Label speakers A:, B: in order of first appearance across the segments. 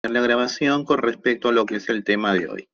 A: la grabación con respecto a lo que es el tema de hoy.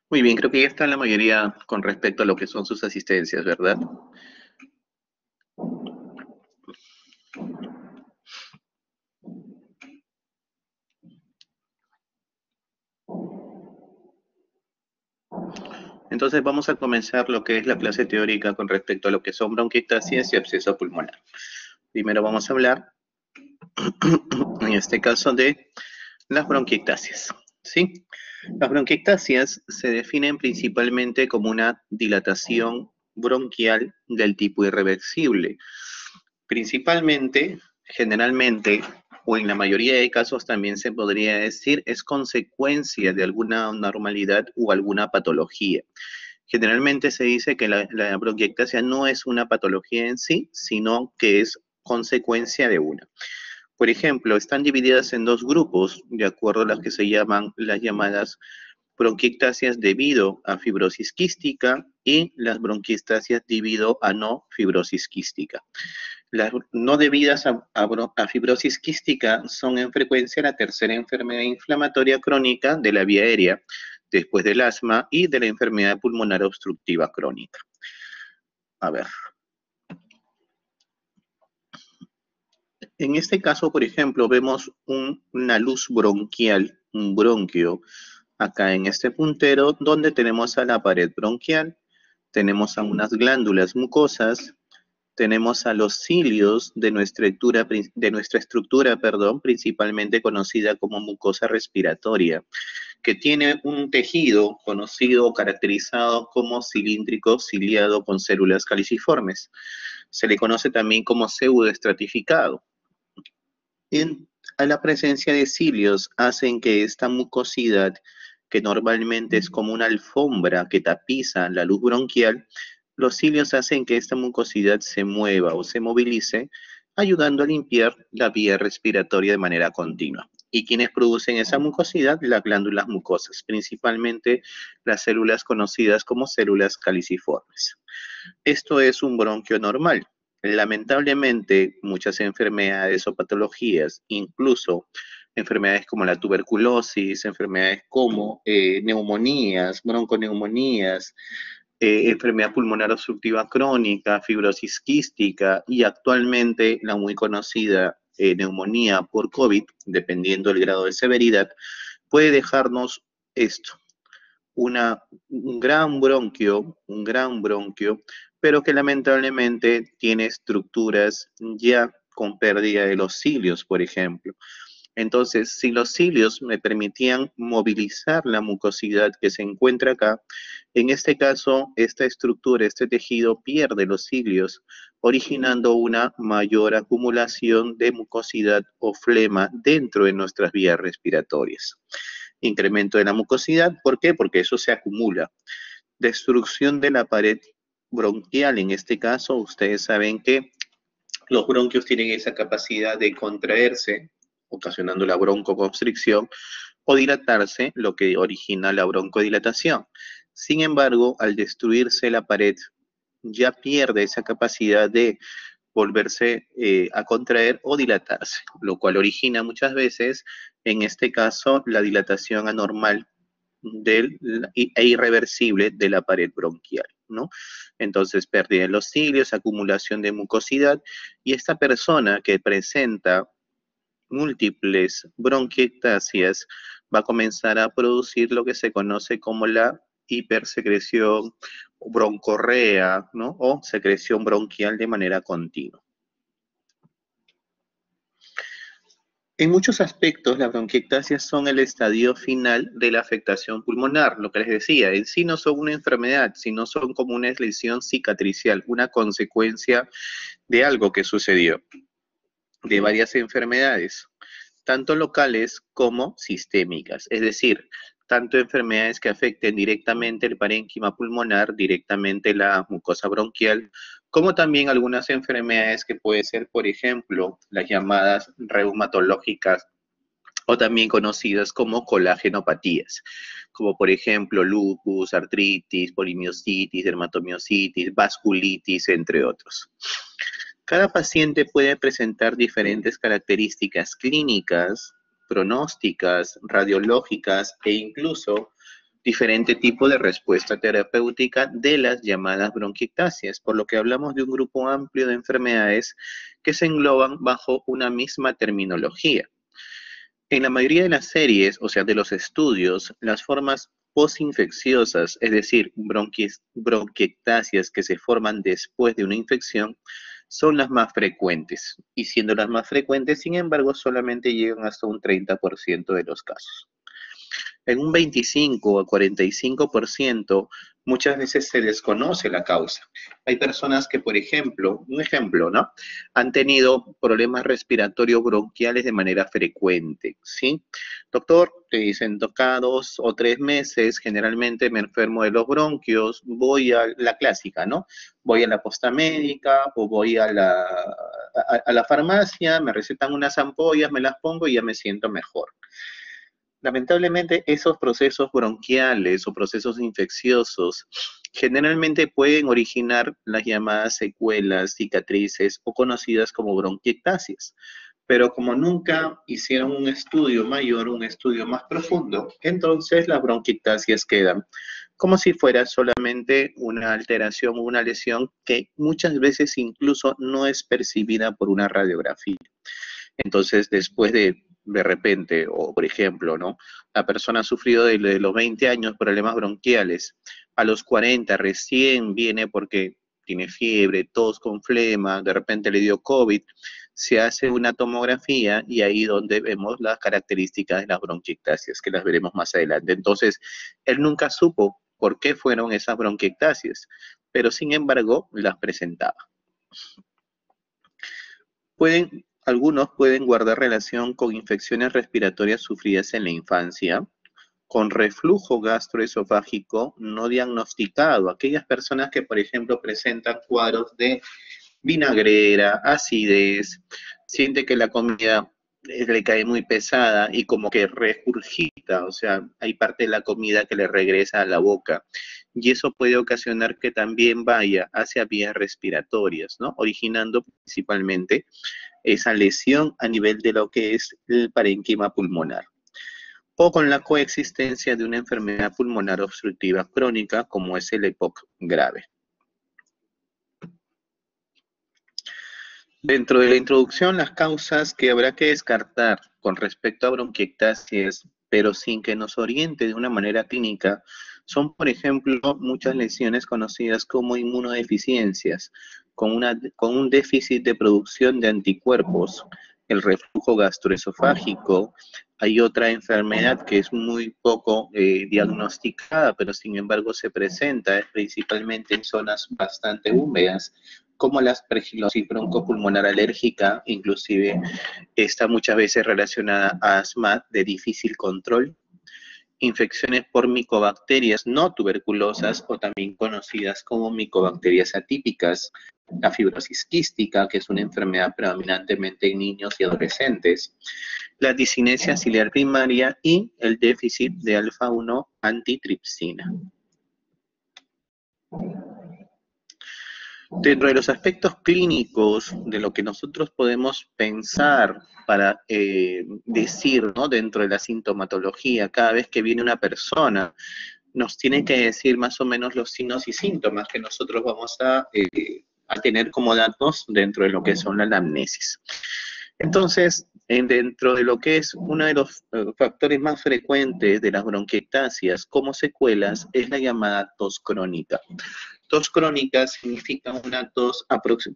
A: Muy bien, creo que ya está la mayoría con respecto a lo que son sus asistencias, ¿verdad? Entonces vamos a comenzar lo que es la clase teórica con respecto a lo que son bronquiectasias y absceso pulmonar. Primero vamos a hablar, en este caso, de las bronquiectasias, ¿sí? Las bronquiectasias se definen principalmente como una dilatación bronquial del tipo irreversible. Principalmente, generalmente, o en la mayoría de casos también se podría decir, es consecuencia de alguna anormalidad o alguna patología. Generalmente se dice que la bronquiectasia no es una patología en sí, sino que es consecuencia de una. Por ejemplo, están divididas en dos grupos, de acuerdo a las que se llaman las llamadas bronquiectasias debido a fibrosis quística y las bronquiectasias debido a no fibrosis quística. Las no debidas a fibrosis quística son en frecuencia la tercera enfermedad inflamatoria crónica de la vía aérea, después del asma y de la enfermedad pulmonar obstructiva crónica. A ver. En este caso, por ejemplo, vemos una luz bronquial, un bronquio, acá en este puntero, donde tenemos a la pared bronquial, tenemos a unas glándulas mucosas, tenemos a los cilios de nuestra estructura, principalmente conocida como mucosa respiratoria, que tiene un tejido conocido o caracterizado como cilíndrico ciliado con células caliciformes. Se le conoce también como pseudoestratificado. A la presencia de cilios hacen que esta mucosidad, que normalmente es como una alfombra que tapiza la luz bronquial, los cilios hacen que esta mucosidad se mueva o se movilice, ayudando a limpiar la vía respiratoria de manera continua. ¿Y quiénes producen esa mucosidad? Las glándulas mucosas, principalmente las células conocidas como células caliciformes. Esto es un bronquio normal. Lamentablemente, muchas enfermedades o patologías, incluso enfermedades como la tuberculosis, enfermedades como neumonías, bronconeumonías, enfermedad pulmonar obstructiva crónica, fibrosis quística y actualmente la muy conocida neumonía por COVID, dependiendo del grado de severidad, puede dejarnos esto, un gran bronquio, pero que lamentablemente tiene estructuras ya con pérdida de los cilios, por ejemplo. Entonces, si los cilios me permitían movilizar la mucosidad que se encuentra acá, en este caso, esta estructura, este tejido pierde los cilios, originando una mayor acumulación de mucosidad o flema dentro de nuestras vías respiratorias. Incremento de la mucosidad, ¿por qué? Porque eso se acumula. Destrucción de la pared bronquial, en este caso, ustedes saben que los bronquios tienen esa capacidad de contraerse, ocasionando la broncoconstricción, o dilatarse, lo que origina la broncodilatación. Sin embargo, al destruirse la pared, ya pierde esa capacidad de volverse a contraer o dilatarse, lo cual origina muchas veces, en este caso, la dilatación anormal e irreversible de la pared bronquial, ¿no? Entonces, pérdida de los cilios, acumulación de mucosidad, y esta persona que presenta múltiples bronquiectasias va a comenzar a producir lo que se conoce como la hipersecreción broncorrea, ¿no? O secreción bronquial de manera continua. En muchos aspectos, las bronquiectasias son el estadio final de la afectación pulmonar, lo que les decía, en sí no son una enfermedad, sino son como una lesión cicatricial, una consecuencia de algo que sucedió, de varias enfermedades, tanto locales como sistémicas, es decir, tanto enfermedades que afecten directamente el parénquima pulmonar, directamente la mucosa bronquial, como también algunas enfermedades que puede ser, por ejemplo, las llamadas reumatológicas o también conocidas como colagenopatías, como por ejemplo lupus, artritis, polimiositis, dermatomiositis, vasculitis, entre otros. Cada paciente puede presentar diferentes características clínicas, pronósticas, radiológicas e incluso diferente tipo de respuesta terapéutica de las llamadas bronquiectasias, por lo que hablamos de un grupo amplio de enfermedades que se engloban bajo una misma terminología. En la mayoría de las series, o sea, de los estudios, las formas posinfecciosas, es decir, bronquiectasias que se forman después de una infección, son las más frecuentes. Y siendo las más frecuentes, sin embargo, solamente llegan hasta un 30% de los casos. En un 25 a 45% muchas veces se desconoce la causa. Hay personas que, por ejemplo, un ejemplo, ¿no? Han tenido problemas respiratorios bronquiales de manera frecuente, ¿sí? Doctor, te dicen, cada 2 o 3 meses, generalmente me enfermo de los bronquios, voy a la clásica, ¿no? Voy a la posta médica o voy a la farmacia, me recetan unas ampollas, me las pongo y ya me siento mejor. Lamentablemente, esos procesos bronquiales o procesos infecciosos generalmente pueden originar las llamadas secuelas, cicatrices o conocidas como bronquiectasias. Pero como nunca hicieron un estudio mayor, un estudio más profundo, entonces las bronquiectasias quedan como si fuera solamente una alteración o una lesión que muchas veces incluso no es percibida por una radiografía. Entonces, después de repente, o por ejemplo, ¿no? La persona ha sufrido de los 20 años problemas bronquiales, a los 40 recién viene porque tiene fiebre, tos con flema, de repente le dio COVID, se hace una tomografía y ahí donde vemos las características de las bronquiectasias, que las veremos más adelante. Entonces, él nunca supo por qué fueron esas bronquiectasias, pero sin embargo las presentaba. Algunos pueden guardar relación con infecciones respiratorias sufridas en la infancia, con reflujo gastroesofágico no diagnosticado, aquellas personas que, por ejemplo, presentan cuadros de vinagrera, acidez, siente que la comida le cae muy pesada y como que regurgita, o sea, hay parte de la comida que le regresa a la boca. Y eso puede ocasionar que también vaya hacia vías respiratorias, ¿no? Originando principalmente esa lesión a nivel de lo que es el parénquima pulmonar, o con la coexistencia de una enfermedad pulmonar obstructiva crónica como es el EPOC grave. Dentro de la introducción, las causas que habrá que descartar con respecto a bronquiectasias, pero sin que nos oriente de una manera clínica, son, por ejemplo, muchas lesiones conocidas como inmunodeficiencias, con un déficit de producción de anticuerpos el reflujo gastroesofágico. Hay otra enfermedad que es muy poco diagnosticada, pero sin embargo se presenta principalmente en zonas bastante húmedas, como la aspergilosis broncopulmonar alérgica, inclusive está muchas veces relacionada a asma de difícil control, infecciones por micobacterias no tuberculosas o también conocidas como micobacterias atípicas, la fibrosis quística, que es una enfermedad predominantemente en niños y adolescentes, la disinesia ciliar primaria y el déficit de alfa-1 antitripsina. Dentro de los aspectos clínicos de lo que nosotros podemos pensar para decir, ¿no? Dentro de la sintomatología, cada vez que viene una persona, nos tiene que decir más o menos los signos y síntomas que nosotros vamos a tener como datos dentro de lo que son la anamnesis. Entonces, dentro de lo que es uno de los factores más frecuentes de las bronquiectasias como secuelas es la llamada tos crónica. Tos crónica significa una tos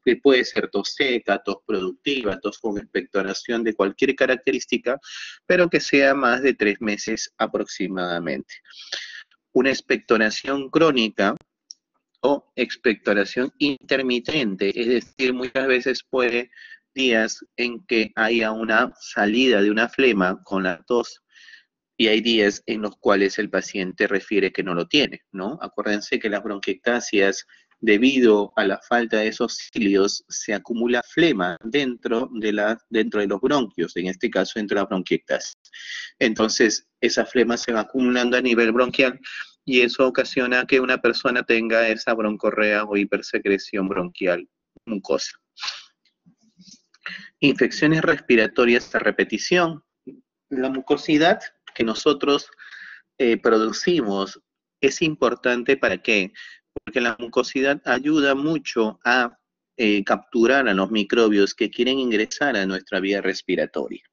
A: que puede ser tos seca, tos productiva, tos con expectoración de cualquier característica, pero que sea más de 3 meses aproximadamente. Una expectoración crónica o expectoración intermitente, es decir, muchas veces puede días en que haya una salida de una flema con la tos y hay días en los cuales el paciente refiere que no lo tiene, ¿no? Acuérdense que las bronquiectasias, debido a la falta de esos cilios, se acumula flema dentro de los bronquios, en este caso dentro de la bronquiectasia. Entonces, esa flema se va acumulando a nivel bronquial y eso ocasiona que una persona tenga esa broncorrea o hipersecreción bronquial mucosa. Infecciones respiratorias a repetición. La mucosidad que nosotros producimos es importante. ¿Para qué? Porque la mucosidad ayuda mucho a capturar a los microbios que quieren ingresar a nuestra vía respiratoria.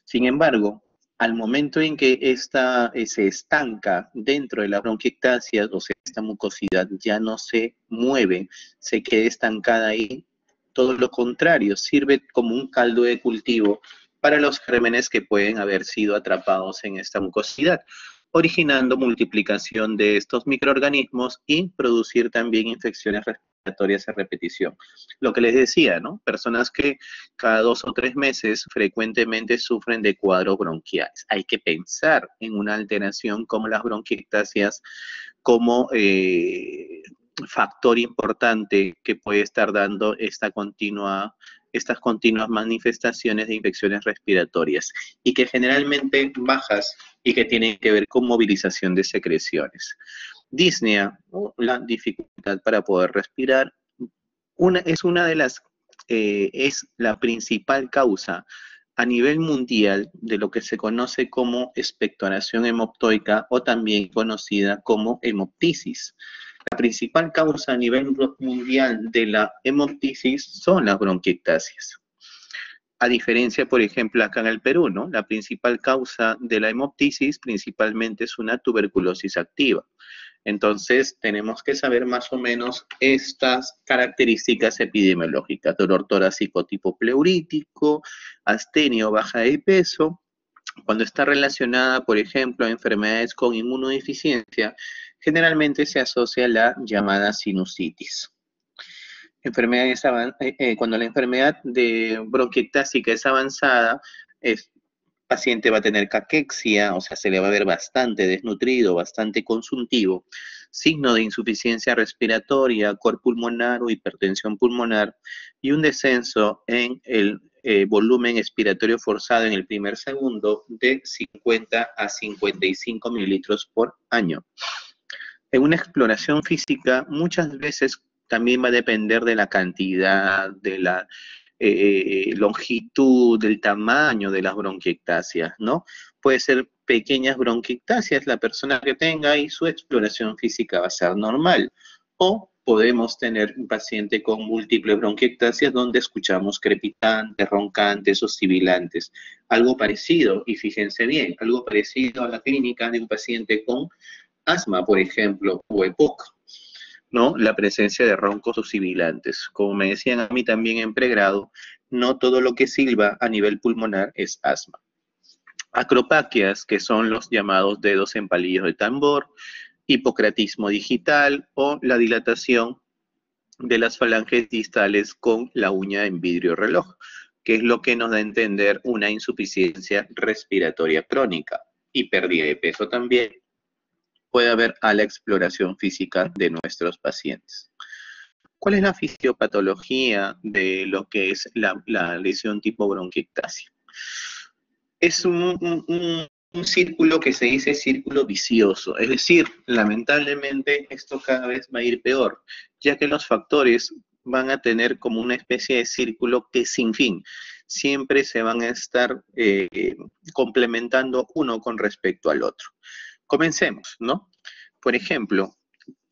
A: Sin embargo, al momento en que esta se estanca dentro de la bronquiectasia, o sea, esta mucosidad ya no se mueve, se queda estancada ahí, todo lo contrario, sirve como un caldo de cultivo para los gérmenes que pueden haber sido atrapados en esta mucosidad, originando multiplicación de estos microorganismos y producir también infecciones respiratorias a repetición. Lo que les decía, ¿no? Personas que cada 2 o 3 meses frecuentemente sufren de cuadros bronquiales. Hay que pensar en una alteración como las bronquiectasias como factor importante que puede estar dando estas continuas manifestaciones de infecciones respiratorias y que generalmente bajas y que tienen que ver con movilización de secreciones. Disnea, la dificultad para poder respirar, es la principal causa a nivel mundial de lo que se conoce como expectoración hemoptoica o también conocida como hemoptisis. La principal causa a nivel mundial de la hemoptisis son las bronquiectasias. A diferencia, por ejemplo, acá en el Perú, ¿no? La principal causa de la hemoptisis principalmente es una tuberculosis activa. Entonces, tenemos que saber más o menos estas características epidemiológicas: dolor torácico tipo pleurítico, astenia o baja de peso. Cuando está relacionada, por ejemplo, a enfermedades con inmunodeficiencia, generalmente se asocia a la llamada sinusitis. Cuando la enfermedad de bronquiectásica es avanzada, el paciente va a tener caquexia, o sea, se le va a ver bastante desnutrido, bastante consuntivo, signo de insuficiencia respiratoria, cor pulmonar o hipertensión pulmonar, y un descenso en el volumen expiratorio forzado en el primer segundo de 50 a 55 mililitros por año. En una exploración física, muchas veces también va a depender de la cantidad, de la longitud, del tamaño de las bronquiectasias, ¿no? Puede ser pequeñas bronquiectasias la persona que tenga y su exploración física va a ser normal. O podemos tener un paciente con múltiples bronquiectasias donde escuchamos crepitantes, roncantes o sibilantes. Algo parecido, y fíjense bien, algo parecido a la clínica de un paciente con asma, por ejemplo, o EPOC. ¿no? La presencia de roncos o sibilantes. Como me decían a mí también en pregrado, no todo lo que silba a nivel pulmonar es asma. Acropaquias, que son los llamados dedos en palillos de tambor, hipocratismo digital o la dilatación de las falanges distales con la uña en vidrio reloj, que es lo que nos da a entender una insuficiencia respiratoria crónica y pérdida de peso también puede haber a la exploración física de nuestros pacientes. ¿Cuál es la fisiopatología de lo que es la lesión tipo bronquiectasia? Es un círculo que se dice círculo vicioso, es decir, lamentablemente esto cada vez va a ir peor, ya que los factores van a tener como una especie de círculo que sin fin, siempre se van a estar complementando uno con respecto al otro. Comencemos, ¿no? Por ejemplo,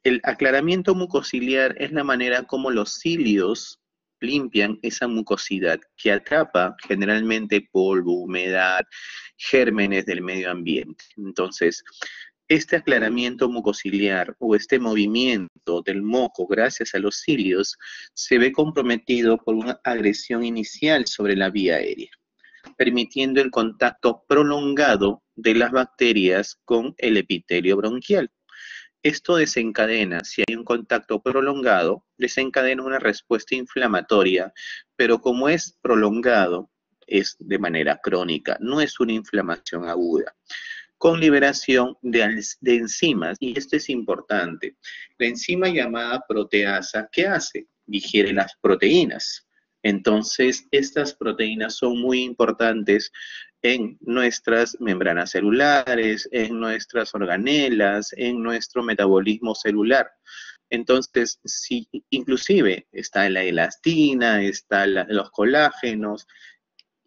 A: el aclaramiento mucociliar es la manera como los cilios limpian esa mucosidad que atrapa generalmente polvo, humedad, gérmenes del medio ambiente. Entonces, este aclaramiento mucociliar o este movimiento del moco gracias a los cilios se ve comprometido por una agresión inicial sobre la vía aérea, permitiendo el contacto prolongado de las bacterias con el epitelio bronquial. Esto desencadena, si hay un contacto prolongado, desencadena una respuesta inflamatoria, pero como es prolongado, es de manera crónica, no es una inflamación aguda, con liberación de enzimas, y esto es importante. La enzima llamada proteasa, ¿qué hace? Digiere las proteínas. Entonces, estas proteínas son muy importantes en nuestras membranas celulares, en nuestras organelas, en nuestro metabolismo celular. Entonces, sí, inclusive está la elastina, los colágenos,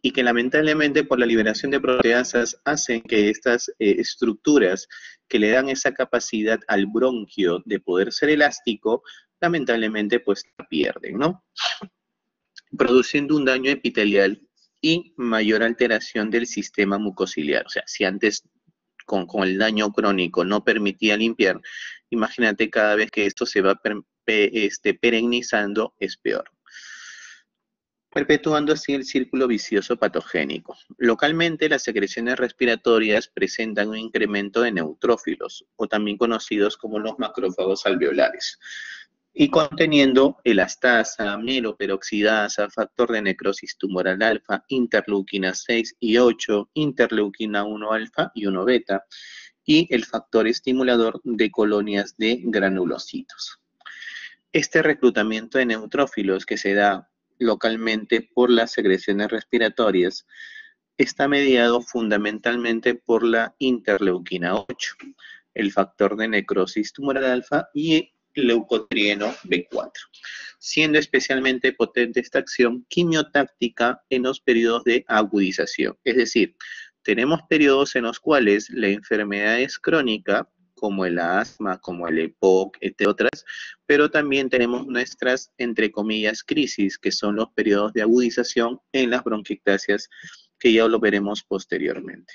A: y que lamentablemente por la liberación de proteasas hacen que estas estructuras que le dan esa capacidad al bronquio de poder ser elástico, lamentablemente pues la pierden, ¿no? Produciendo un daño epitelial y mayor alteración del sistema mucociliar. O sea, si antes con el daño crónico no permitía limpiar, imagínate cada vez que esto se va perennizando, es peor. Perpetuando así el círculo vicioso patogénico. Localmente, las secreciones respiratorias presentan un incremento de neutrófilos, o también conocidos como los macrófagos alveolares, y conteniendo elastasa, mieloperoxidasa, factor de necrosis tumoral alfa, interleuquina 6 y 8, interleuquina 1 alfa y 1 beta, y el factor estimulador de colonias de granulocitos. Este reclutamiento de neutrófilos que se da localmente por las secreciones respiratorias está mediado fundamentalmente por la interleuquina 8, el factor de necrosis tumoral alfa y leucotrieno B4, siendo especialmente potente esta acción quimiotáctica en los periodos de agudización. Es decir, tenemos periodos en los cuales la enfermedad es crónica, como el asma, como el EPOC, entre otras, pero también tenemos nuestras, entre comillas, crisis, que son los periodos de agudización en las bronquiectasias, que ya lo veremos posteriormente.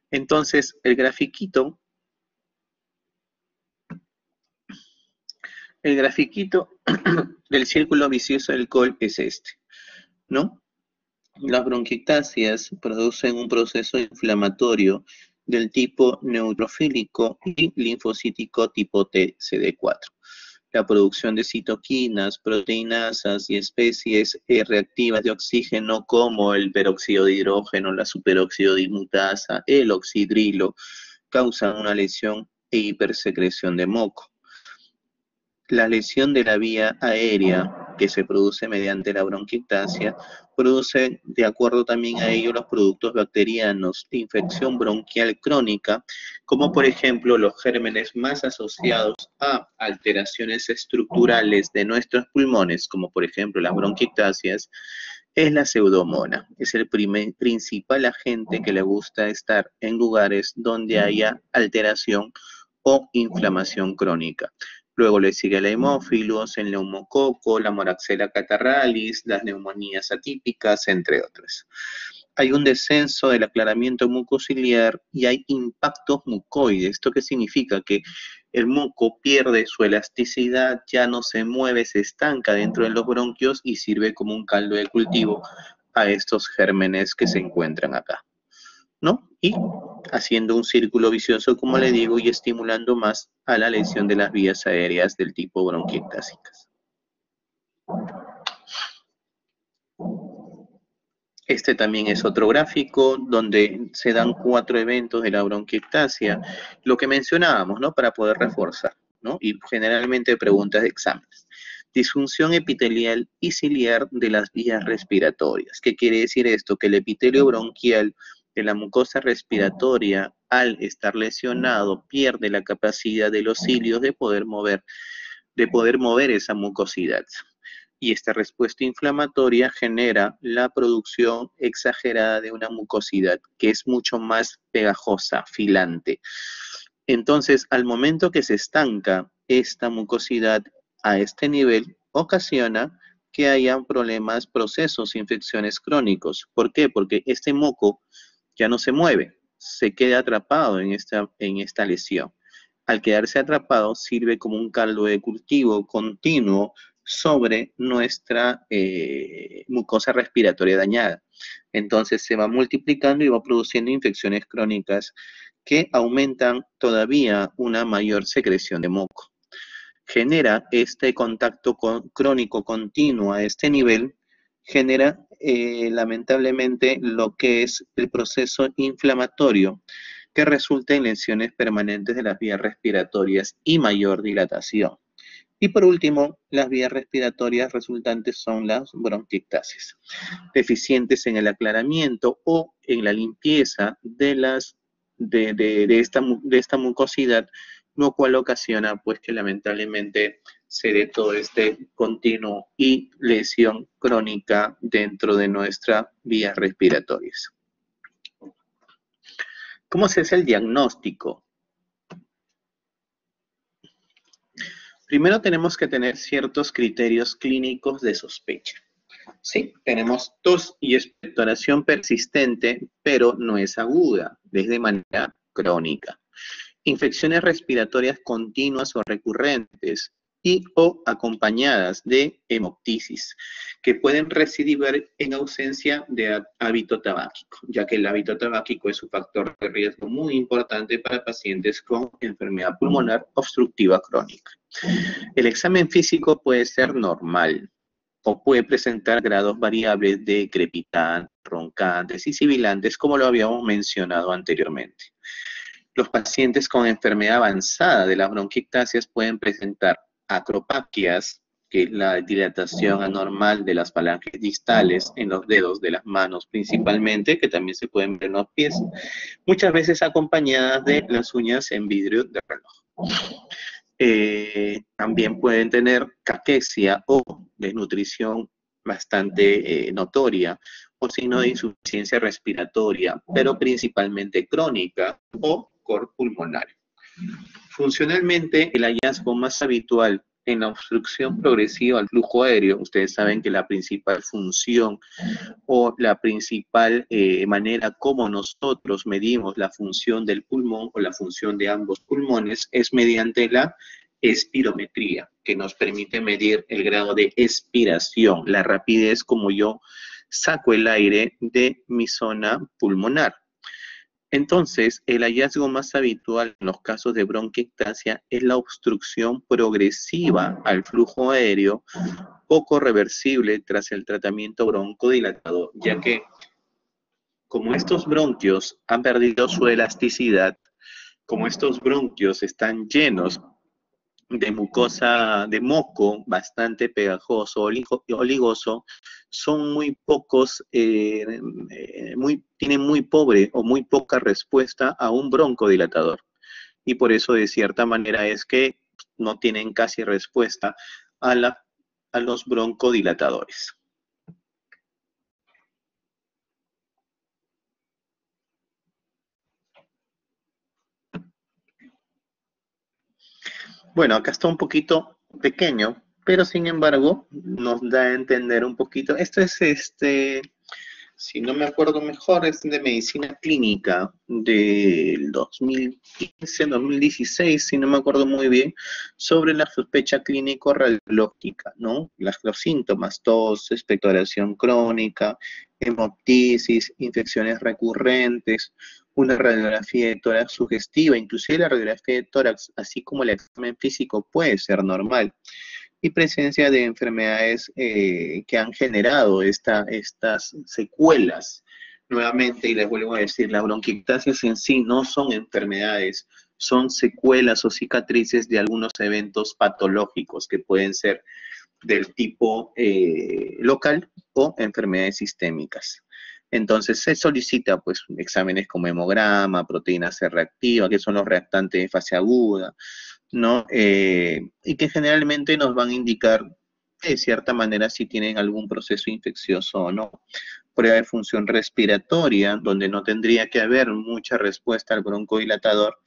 A: Entonces, el grafiquito del círculo vicioso del col es este, ¿no? Las bronquiectasias producen un proceso inflamatorio del tipo neutrofílico y linfocítico tipo T CD4. La producción de citoquinas, proteinasas y especies reactivas de oxígeno como el peróxido de hidrógeno, la superóxido dismutasa, el oxidrilo, causan una lesión e hipersecreción de moco. La lesión de la vía aérea que se produce mediante la bronquiectasia produce, de acuerdo también a ello, los productos bacterianos de infección bronquial crónica, como por ejemplo los gérmenes más asociados a alteraciones estructurales de nuestros pulmones, como por ejemplo las bronquiectasias, es la pseudomonas. Es el principal agente que le gusta estar en lugares donde haya alteración o inflamación crónica. Luego le sigue la hemófilos, el neumococo, la moraxella catarralis, las neumonías atípicas, entre otras. hay un descenso del aclaramiento mucociliar y hay impactos mucoides. ¿Esto qué significa? Que el muco pierde su elasticidad, ya no se mueve, se estanca dentro de los bronquios y sirve como un caldo de cultivo a estos gérmenes que se encuentran acá, ¿no? Y haciendo un círculo vicioso, como le digo, y estimulando más a la lesión de las vías aéreas del tipo bronquiectásicas. Este también es otro gráfico donde se dan 4 eventos de la bronquiectasia, lo que mencionábamos, ¿no? Para poder reforzar, ¿no? Y generalmente preguntas de exámenes. Disfunción epitelial y ciliar de las vías respiratorias. ¿Qué quiere decir esto? Que el epitelio bronquial de la mucosa respiratoria, al estar lesionado, pierde la capacidad de los cilios de poder mover esa mucosidad. Y esta respuesta inflamatoria genera la producción exagerada de una mucosidad que es mucho más pegajosa, filante. Entonces, al momento que se estanca esta mucosidad a este nivel, ocasiona que hayan problemas, procesos, infecciones crónicos. ¿Por qué? Porque este moco ya no se mueve, se queda atrapado en esta lesión. Al quedarse atrapado, sirve como un caldo de cultivo continuo sobre nuestra mucosa respiratoria dañada. Entonces se va multiplicando y va produciendo infecciones crónicas que aumentan todavía una mayor secreción de moco. Genera este contacto crónico continuo a este nivel, genera lamentablemente lo que es el proceso inflamatorio que resulta en lesiones permanentes de las vías respiratorias y mayor dilatación. Y por último, las vías respiratorias resultantes son las bronquiectasias, deficientes en el aclaramiento o en la limpieza de esta mucosidad, lo cual ocasiona pues que lamentablemente se dé todo este continuo y lesión crónica dentro de nuestras vías respiratorias. ¿Cómo se hace el diagnóstico? Primero tenemos que tener ciertos criterios clínicos de sospecha. Sí, tenemos tos y expectoración persistente, pero no es aguda, es de manera crónica. Infecciones respiratorias continuas o recurrentes y o acompañadas de hemoptisis, que pueden recidir en ausencia de hábito tabáquico, ya que el hábito tabáquico es un factor de riesgo muy importante para pacientes con enfermedad pulmonar obstructiva crónica. El examen físico puede ser normal o puede presentar grados variables de crepitantes, roncantes y sibilantes, como lo habíamos mencionado anteriormente. Los pacientes con enfermedad avanzada de las bronquiectasias pueden presentar acropaquias, que es la dilatación anormal de las falanges distales en los dedos de las manos principalmente, que también se pueden ver en los pies, muchas veces acompañadas de las uñas en vidrio de reloj. También pueden tener caquesia o desnutrición bastante notoria o signo de insuficiencia respiratoria, pero principalmente crónica o cor pulmonar. Funcionalmente, el hallazgo más habitual en la obstrucción progresiva al flujo aéreo, ustedes saben que la principal función o la principal manera como nosotros medimos la función del pulmón o la función de ambos pulmones es mediante la espirometría, que nos permite medir el grado de expiración, la rapidez como yo saco el aire de mi zona pulmonar. Entonces, el hallazgo más habitual en los casos de bronquiectasia es la obstrucción progresiva al flujo aéreo, poco reversible tras el tratamiento broncodilatador, ya que como estos bronquios han perdido su elasticidad, como estos bronquios están llenos de mucosa, de moco bastante pegajoso, oligoso, son muy pocos, tienen muy pobre o muy poca respuesta a un broncodilatador. Y por eso, de cierta manera, es que no tienen casi respuesta a los broncodilatadores. Bueno, acá está un poquito pequeño, pero sin embargo nos da a entender un poquito. Esto es si no me acuerdo mejor, es de medicina clínica del 2015, 2016, si no me acuerdo muy bien, sobre la sospecha clínico-radiológica, ¿no? Los síntomas, tos, expectoración crónica, hemoptisis, infecciones recurrentes, una radiografía de tórax sugestiva, inclusive la radiografía de tórax, así como el examen físico, puede ser normal y presencia de enfermedades que han generado estas secuelas. Nuevamente, y les vuelvo a decir, las bronquiectasias en sí no son enfermedades, son secuelas o cicatrices de algunos eventos patológicos que pueden ser del tipo local o enfermedades sistémicas. Entonces se solicita pues exámenes como hemograma, proteína C reactiva, que son los reactantes de fase aguda, ¿no? Y que generalmente nos van a indicar de cierta manera si tienen algún proceso infeccioso o no. Prueba de función respiratoria, donde no tendría que haber mucha respuesta al broncodilatador,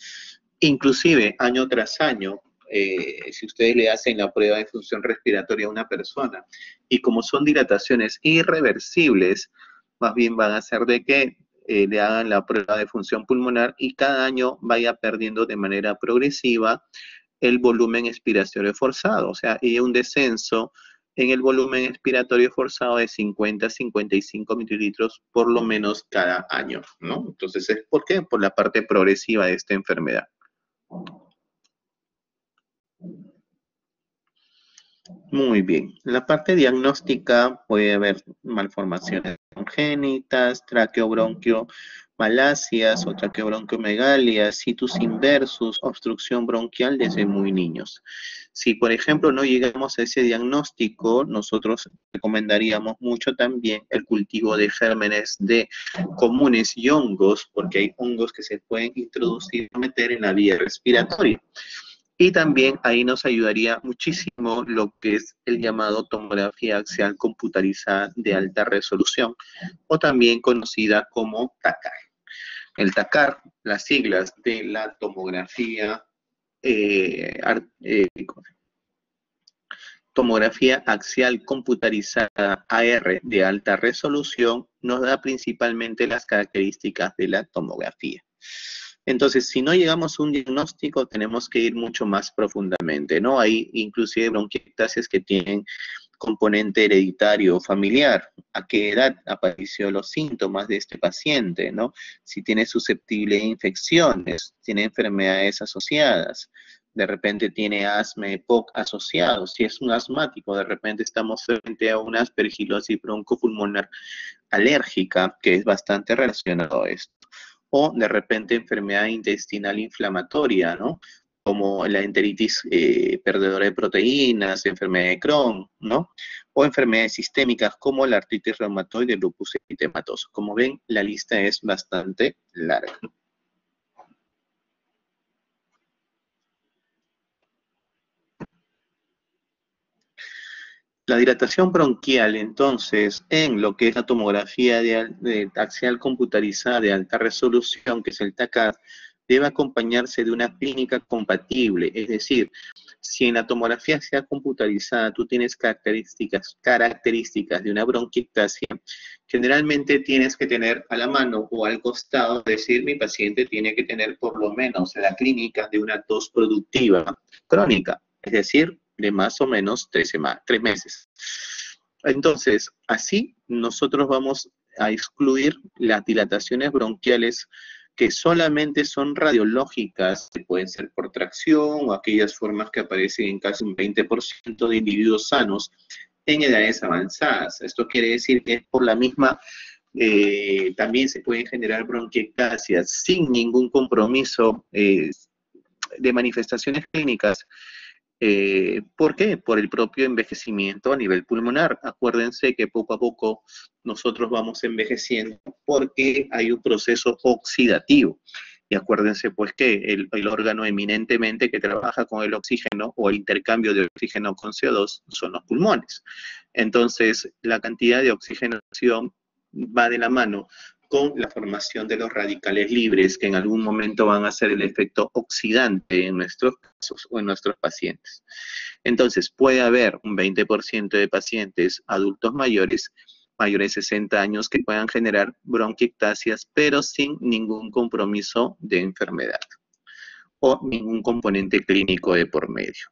A: inclusive año tras año, si ustedes le hacen la prueba de función respiratoria a una persona, y como son dilataciones irreversibles, más bien van a hacer de que le hagan la prueba de función pulmonar y cada año vaya perdiendo de manera progresiva el volumen expiratorio forzado, o sea, y un descenso en el volumen expiratorio forzado de 50 a 55 mililitros por lo menos cada año, ¿no? Entonces, ¿por qué? Por la parte progresiva de esta enfermedad. Muy bien. La parte diagnóstica puede haber malformaciones congénitas, traqueobronquiomalacias o traqueobronquiomegalias, situs inversus, obstrucción bronquial desde muy niños. Si, por ejemplo, no llegamos a ese diagnóstico, nosotros recomendaríamos mucho también el cultivo de gérmenes de comunes y hongos, porque hay hongos que se pueden introducir y meter en la vía respiratoria. Y también ahí nos ayudaría muchísimo lo que es el llamado tomografía axial computarizada de alta resolución, o también conocida como TACAR. El TACAR, las siglas de la tomografía, tomografía axial computarizada AR de alta resolución, nos da principalmente las características de la tomografía. Entonces, si no llegamos a un diagnóstico, tenemos que ir mucho más profundamente, ¿no? Hay inclusive bronquiectasias que tienen componente hereditario o familiar. ¿A qué edad apareció los síntomas de este paciente, no? Si tiene susceptibilidad a infecciones, tiene enfermedades asociadas, de repente tiene asma EPOC asociado. Si es un asmático, de repente estamos frente a una aspergilosis broncopulmonar alérgica, que es bastante relacionado a esto. O de repente enfermedad intestinal inflamatoria, ¿no? Como la enteritis perdedora de proteínas, enfermedad de Crohn, ¿no? O enfermedades sistémicas como la artritis reumatoide, el lupus eritematoso. Como ven, la lista es bastante larga. La dilatación bronquial, entonces, en lo que es la tomografía de axial computarizada de alta resolución, que es el TACAR, debe acompañarse de una clínica compatible, es decir, si en la tomografía axial computarizada tú tienes características de una bronquiectasia, generalmente tienes que tener a la mano o al costado, decir, mi paciente tiene que tener por lo menos la clínica de una tos productiva crónica, es decir, de más o menos 3 meses. Entonces, así nosotros vamos a excluir las dilataciones bronquiales que solamente son radiológicas, que pueden ser por tracción o aquellas formas que aparecen en casi un 20% de individuos sanos en edades avanzadas. Esto quiere decir que por la misma también se pueden generar bronquiectasias sin ningún compromiso de manifestaciones clínicas. ¿Por qué? Por el propio envejecimiento a nivel pulmonar. Acuérdense que poco a poco nosotros vamos envejeciendo porque hay un proceso oxidativo. Y acuérdense pues que el órgano eminentemente que trabaja con el oxígeno o el intercambio de oxígeno con CO2 son los pulmones. Entonces, la cantidad de oxigenación va de la mano con la formación de los radicales libres que en algún momento van a hacer el efecto oxidante en nuestros casos o en nuestros pacientes. Entonces, puede haber un 20% de pacientes adultos mayores mayores de 60 años que puedan generar bronquiectasias, pero sin ningún compromiso de enfermedad o ningún componente clínico de por medio.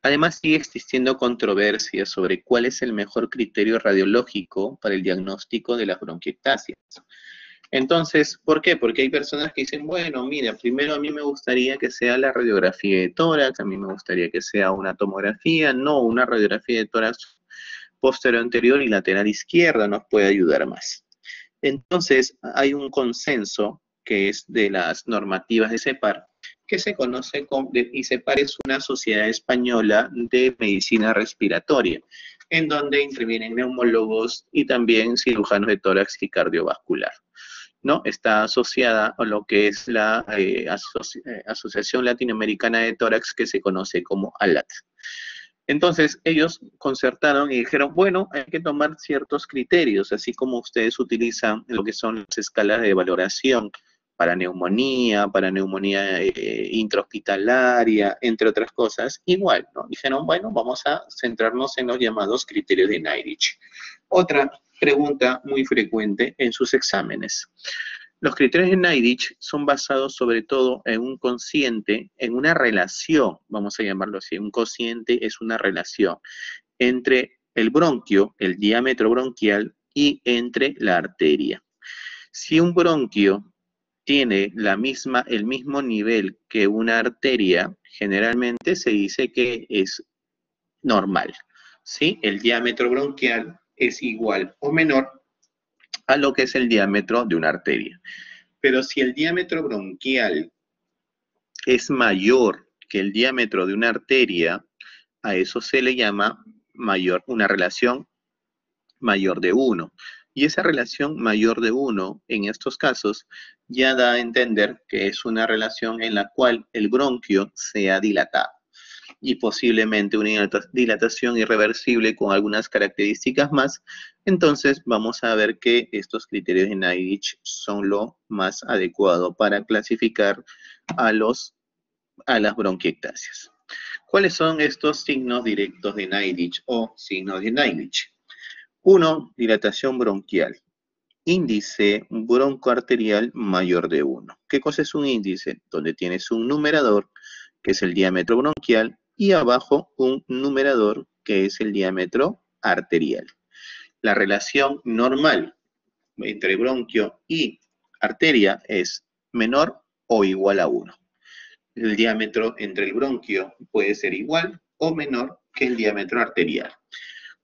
A: Además, sigue existiendo controversia sobre cuál es el mejor criterio radiológico para el diagnóstico de las bronquiectasias. Entonces, ¿por qué? Porque hay personas que dicen, bueno, mira, primero a mí me gustaría que sea la radiografía de tórax, a mí me gustaría que sea una tomografía, no, una radiografía de tórax posterior anterior y lateral izquierda nos puede ayudar más. Entonces, hay un consenso que es de las normativas de CEPAR, que se conoce como, y CEPAR es una sociedad española de medicina respiratoria, en donde intervienen neumólogos y también cirujanos de tórax y cardiovascular. ¿No? Está asociada a lo que es la Asociación Latinoamericana de Tórax, que se conoce como ALAT. Entonces, ellos concertaron y dijeron, bueno, hay que tomar ciertos criterios, así como ustedes utilizan lo que son las escalas de valoración para neumonía intrahospitalaria, entre otras cosas, igual, ¿no? Dijeron, bueno, vamos a centrarnos en los llamados criterios de Nailich. Otra pregunta muy frecuente en sus exámenes. Los criterios de Nailich son basados sobre todo en un cociente, en una relación, vamos a llamarlo así. Un cociente es una relación entre el bronquio, el diámetro bronquial, y entre la arteria. Si un bronquio tiene el mismo nivel que una arteria, generalmente se dice que es normal, ¿sí? El diámetro bronquial es igual o menor a lo que es el diámetro de una arteria. Pero si el diámetro bronquial es mayor que el diámetro de una arteria, a eso se le llama una relación mayor de 1. Y esa relación mayor de 1, en estos casos, ya da a entender que es una relación en la cual el bronquio se ha dilatado y posiblemente una dilatación irreversible con algunas características más. Entonces vamos a ver que estos criterios de Nailich son lo más adecuado para clasificar a las bronquiectasias. ¿Cuáles son estos signos directos de Nailich o signos de Nailich? 1. Dilatación bronquial. Índice broncoarterial mayor de 1. ¿Qué cosa es un índice? Donde tienes un numerador, que es el diámetro bronquial, y abajo un numerador, que es el diámetro arterial. La relación normal entre bronquio y arteria es menor o igual a 1. El diámetro entre el bronquio puede ser igual o menor que el diámetro arterial.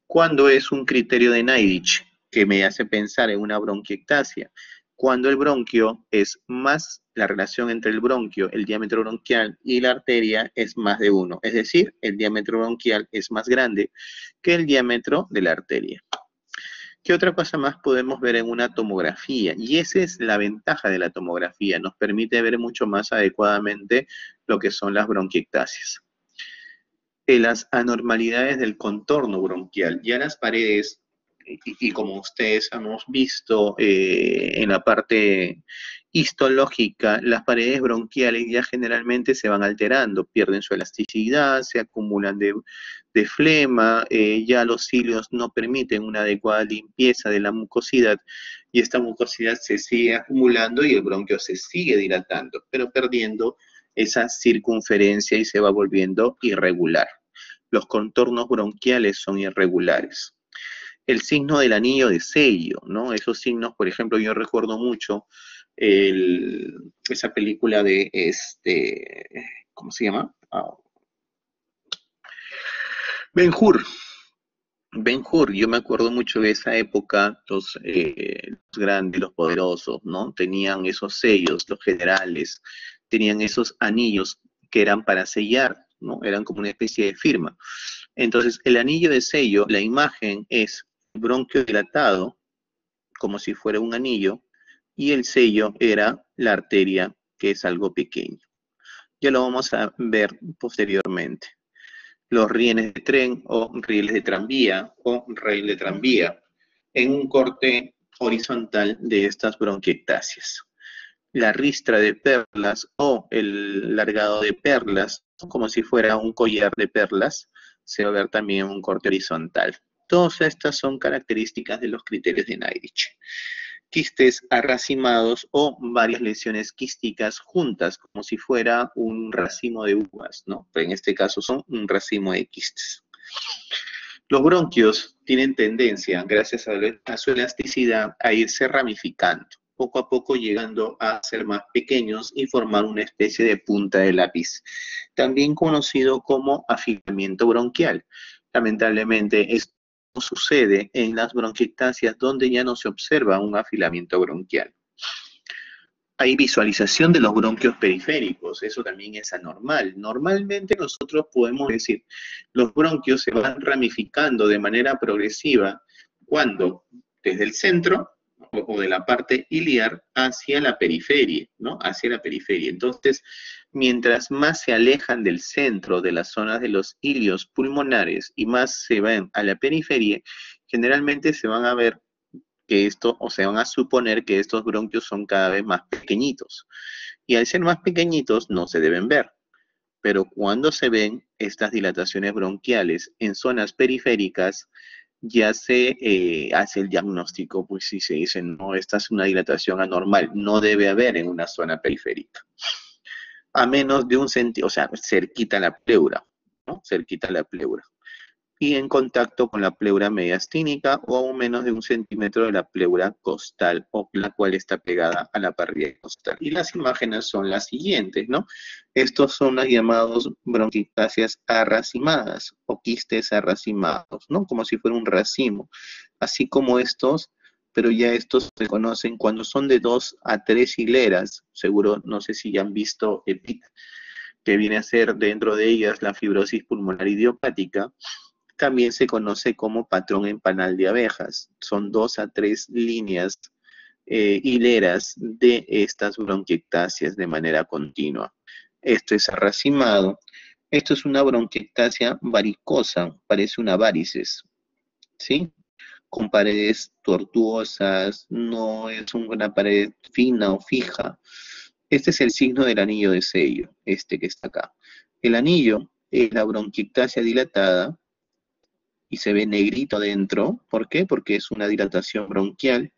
A: ¿Cuándo es un criterio de Nailich que me hace pensar en una bronquiectasia? Cuando el bronquio es más, la relación entre el bronquio, el diámetro bronquial y la arteria es más de 1. Es decir, el diámetro bronquial es más grande que el diámetro de la arteria. ¿Qué otra cosa más podemos ver en una tomografía? Y esa es la ventaja de la tomografía, nos permite ver mucho más adecuadamente lo que son las bronquiectasias. Las anormalidades del contorno bronquial, ya las paredes, y como ustedes hemos visto en la parte histológica, las paredes bronquiales ya generalmente se van alterando, pierden su elasticidad, se acumulan de flema, ya los cilios no permiten una adecuada limpieza de la mucosidad y esta mucosidad se sigue acumulando y el bronquio se sigue dilatando, pero perdiendo esa circunferencia y se va volviendo irregular. Los contornos bronquiales son irregulares. El signo del anillo de sello, ¿no? Esos signos, por ejemplo, yo recuerdo mucho esa película de ¿cómo se llama? Ben-Hur. Ben-Hur, yo me acuerdo mucho de esa época, los grandes, los poderosos, ¿no? Tenían esos sellos, los generales, tenían esos anillos que eran para sellar, ¿no? Eran como una especie de firma. Entonces, el anillo de sello, la imagen es bronquio dilatado, como si fuera un anillo, y el sello era la arteria, que es algo pequeño. Ya lo vamos a ver posteriormente. Los rieles de tren o rieles de tranvía o rail de tranvía en un corte horizontal de estas bronquiectasias. La ristra de perlas o el largado de perlas, como si fuera un collar de perlas, se va a ver también en un corte horizontal. Todas estas son características de los criterios de Neidich. Quistes arracimados o varias lesiones quísticas juntas, como si fuera un racimo de uvas, ¿no? Pero en este caso son un racimo de quistes. Los bronquios tienen tendencia, gracias a su elasticidad, a irse ramificando, poco a poco llegando a ser más pequeños y formar una especie de punta de lápiz, también conocido como afilamiento bronquial. Lamentablemente, esto sucede en las bronquiectasias donde ya no se observa un afilamiento bronquial. Hay visualización de los bronquios periféricos, eso también es anormal. Normalmente nosotros podemos decir, los bronquios se van ramificando de manera progresiva cuando desde el centro o de la parte iliar hacia la periferia, ¿no? Hacia la periferia. Entonces, mientras más se alejan del centro, de las zonas de los ilios pulmonares y más se van a la periferia, generalmente se van a ver que esto, o se van a suponer que estos bronquios son cada vez más pequeñitos. Y al ser más pequeñitos no se deben ver. Pero cuando se ven estas dilataciones bronquiales en zonas periféricas, ya se hace el diagnóstico, pues si se dice, no, esta es una dilatación anormal, no debe haber en una zona periférica. A menos de un centímetro, o sea, cerquita a la pleura, ¿no? Cerquita a la pleura. Y en contacto con la pleura mediastínica o a menos de 1 centímetro de la pleura costal, o la cual está pegada a la parrilla costal. Y las imágenes son las siguientes, ¿no? Estos son las llamados bronquiectasias arracimadas o quistes arracimados, ¿no? Como si fuera un racimo. Así como estos, pero ya estos se conocen cuando son de 2 a 3 hileras. Seguro, no sé si ya han visto EPIC, que viene a ser dentro de ellas la fibrosis pulmonar idiopática. También se conoce como patrón en panal de abejas. Son 2 a 3 líneas, hileras de estas bronquiectasias de manera continua. Esto es arracimado. Esto es una bronquiectasia varicosa, parece una varices, ¿sí? Con paredes tortuosas, no es una pared fina o fija. Este es el signo del anillo de sello, este que está acá. El anillo es la bronquiectasia dilatada, y se ve negrito adentro. ¿Por qué? Porque es una dilatación bronquial.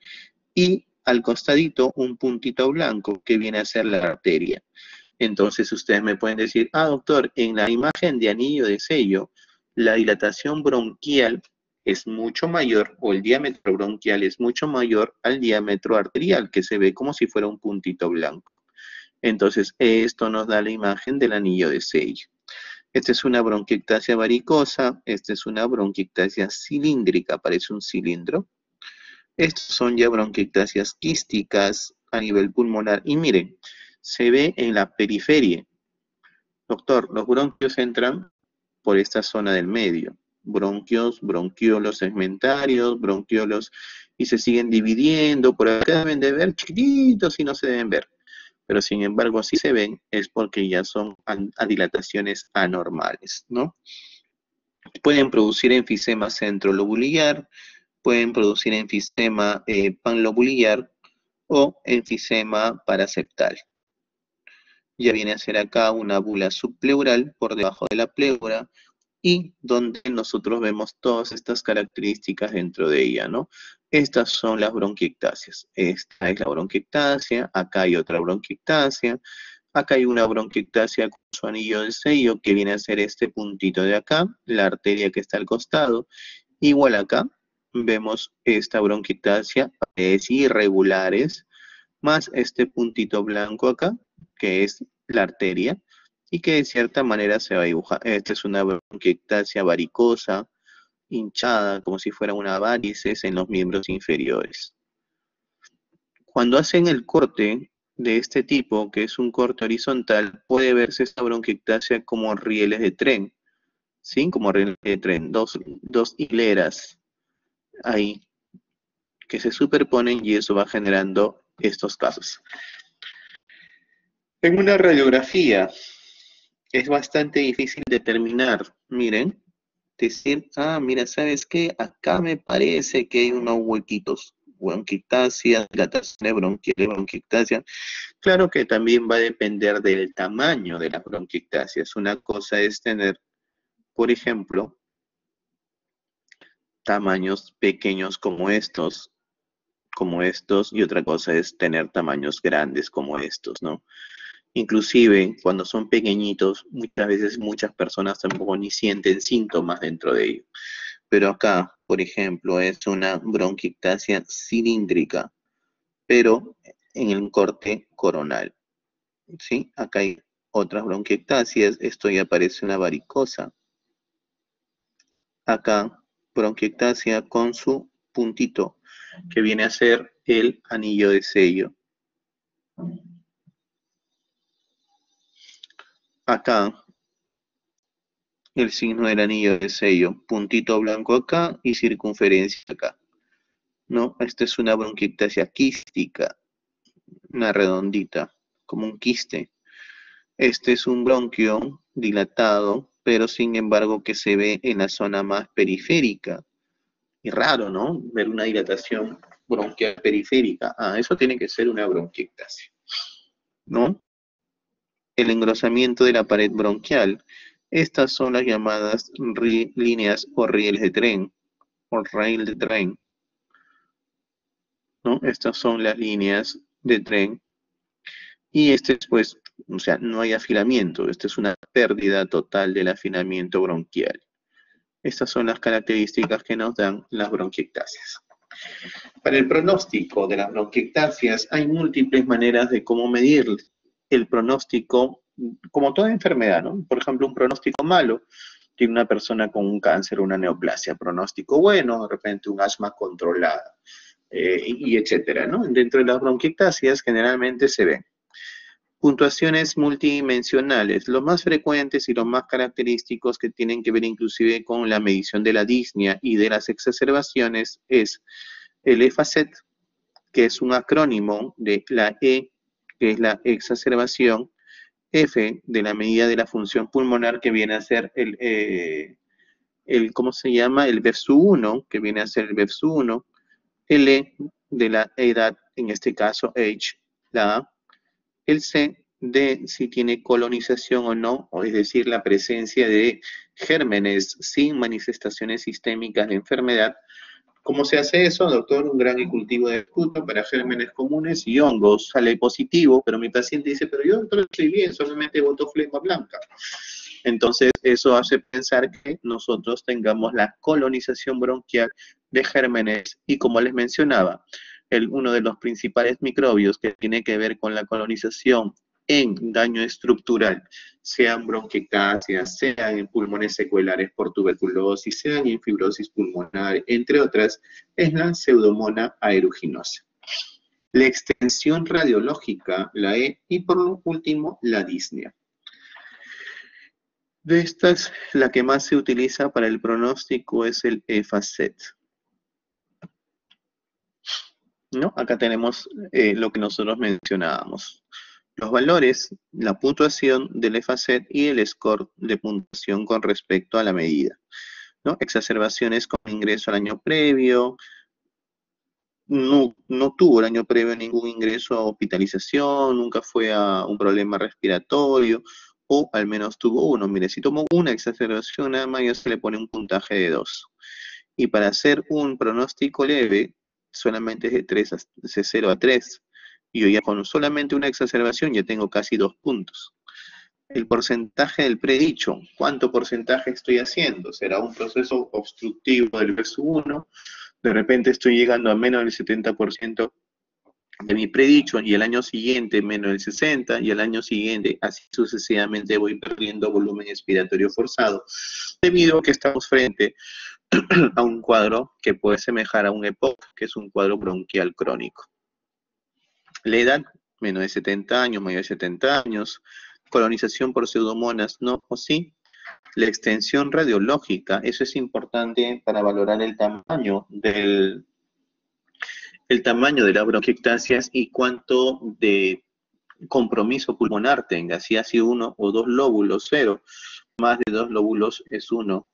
A: Y al costadito un puntito blanco que viene a ser la arteria. Entonces ustedes me pueden decir, doctor, en la imagen de anillo de sello, la dilatación bronquial es mucho mayor, o el diámetro bronquial es mucho mayor al diámetro arterial, que se ve como si fuera un puntito blanco. Entonces esto nos da la imagen del anillo de sello. Esta es una bronquiectasia varicosa, esta es una bronquiectasia cilíndrica, parece un cilindro. Estos son ya bronquiectasias quísticas a nivel pulmonar. Y miren, se ve en la periferia. Doctor, los bronquios entran por esta zona del medio. Bronquios, bronquiolos segmentarios, bronquiolos, y se siguen dividiendo. Por acá deben de ver chiquititos y no se deben ver. Pero sin embargo, si se ven, es porque ya son dilataciones anormales, ¿no? Pueden producir enfisema centrolobular, pueden producir enfisema panlobular o enfisema paraseptal. Ya viene a ser acá una bula subpleural por debajo de la pleura, y donde nosotros vemos todas estas características dentro de ella, ¿no? Estas son las bronquiectasias. Esta es la bronquiectasia, acá hay otra bronquiectasia, acá hay una bronquiectasia con su anillo de sello que viene a ser este puntito de acá, la arteria que está al costado. Igual acá vemos esta bronquiectasia, paredes irregulares, más este puntito blanco acá, que es la arteria, y que de cierta manera se va a dibujar. Esta es una bronquiectasia varicosa, hinchada, como si fuera una varices en los miembros inferiores. Cuando hacen el corte de este tipo, que es un corte horizontal, puede verse esta bronquiectasia como rieles de tren, ¿sí? Como rieles de tren, dos hileras ahí, que se superponen, y eso va generando estos casos. En una radiografía es bastante difícil determinar, miren, decir, mira, ¿sabes qué? Acá me parece que hay unos huequitos, bronquiectasia, dilataciones bronquiales, bronquiectasia. Claro que también va a depender del tamaño de las bronquiectasias. Una cosa es tener, por ejemplo, tamaños pequeños como estos, y otra cosa es tener tamaños grandes como estos, ¿no? Inclusive cuando son pequeñitos, muchas veces muchas personas tampoco ni sienten síntomas dentro de ellos. Pero acá, por ejemplo, es una bronquiectasia cilíndrica, pero en el corte coronal, ¿sí? Acá hay otras bronquiectasias, esto ya parece una varicosa. Acá, bronquiectasia con su puntito, que viene a ser el anillo de sello. Acá, el signo del anillo de sello, puntito blanco acá y circunferencia acá. No, esta es una bronquiectasia quística, una redondita, como un quiste. Este es un bronquio dilatado, pero sin embargo que se ve en la zona más periférica. Y raro, ¿no? Ver una dilatación bronquial periférica. Ah, eso tiene que ser una bronquiectasia, ¿no? El engrosamiento de la pared bronquial. Estas son las llamadas líneas o rieles de tren, o rail de tren, ¿no? Estas son las líneas de tren. Y este es, pues, o sea, no hay afilamiento. Esta es una pérdida total del afilamiento bronquial. Estas son las características que nos dan las bronquiectasias. Para el pronóstico de las bronquiectasias hay múltiples maneras de cómo medir el pronóstico, como toda enfermedad, ¿no? Por ejemplo, un pronóstico malo tiene una persona con un cáncer o una neoplasia. Pronóstico bueno, de repente un asma controlada, y etcétera, ¿no? Dentro de las bronquiectasias generalmente se ven puntuaciones multidimensionales. Los más frecuentes y los más característicos que tienen que ver inclusive con la medición de la disnea y de las exacerbaciones es el EFACET, que es un acrónimo de la E, que es la exacerbación, F, de la medida de la función pulmonar, que viene a ser ¿cómo se llama? El BEFSU1, que viene a ser el BEFSU1, L, de la edad, en este caso H, la A, el C, de si tiene colonización o no, o es decir, la presencia de gérmenes sin manifestaciones sistémicas de enfermedad. ¿Cómo se hace eso, doctor? Un gran cultivo de esputo para gérmenes comunes y hongos. Sale positivo, pero mi paciente dice, pero yo, doctor, estoy bien, solamente boto flema blanca. Entonces, eso hace pensar que nosotros tengamos la colonización bronquial de gérmenes. Y como les mencionaba, uno de los principales microbios que tiene que ver con la colonización en daño estructural, sean bronquiectasias, sean en pulmones secuelares por tuberculosis, sean en fibrosis pulmonar, entre otras, es la Pseudomonas aeruginosa. La extensión radiológica, la E, y por último, la disnea. De estas, la que más se utiliza para el pronóstico es el EFACET, ¿no? Acá tenemos lo que nosotros mencionábamos. Los valores, la puntuación del EFACET y el score de puntuación con respecto a la medida, ¿no? Exacerbaciones con ingreso al año previo, no tuvo el año previo ningún ingreso a hospitalización, nunca fue a un problema respiratorio, o al menos tuvo uno. Mire, si tomó una exacerbación nada más ya se le pone un puntaje de 2. Y para hacer un pronóstico leve, solamente es de 0 a 3. Y yo ya con solamente una exacerbación ya tengo casi 2 puntos. El porcentaje del predicho, ¿cuánto porcentaje estoy haciendo? ¿Será un proceso obstructivo del verso 1? De repente estoy llegando a menos del 70% de mi predicho, y el año siguiente menos del 60%, y el año siguiente así sucesivamente voy perdiendo volumen expiratorio forzado, debido a que estamos frente a un cuadro que puede semejar a un EPOC, que es un cuadro bronquial crónico. La edad, menos de 70 años, mayor de 70 años, colonización por pseudomonas, no o sí. La extensión radiológica, eso es importante para valorar el tamaño de las bronquiectasias y cuánto de compromiso pulmonar tenga. Si ha sido 1 o 2 lóbulos, 0, más de 2 lóbulos es 1.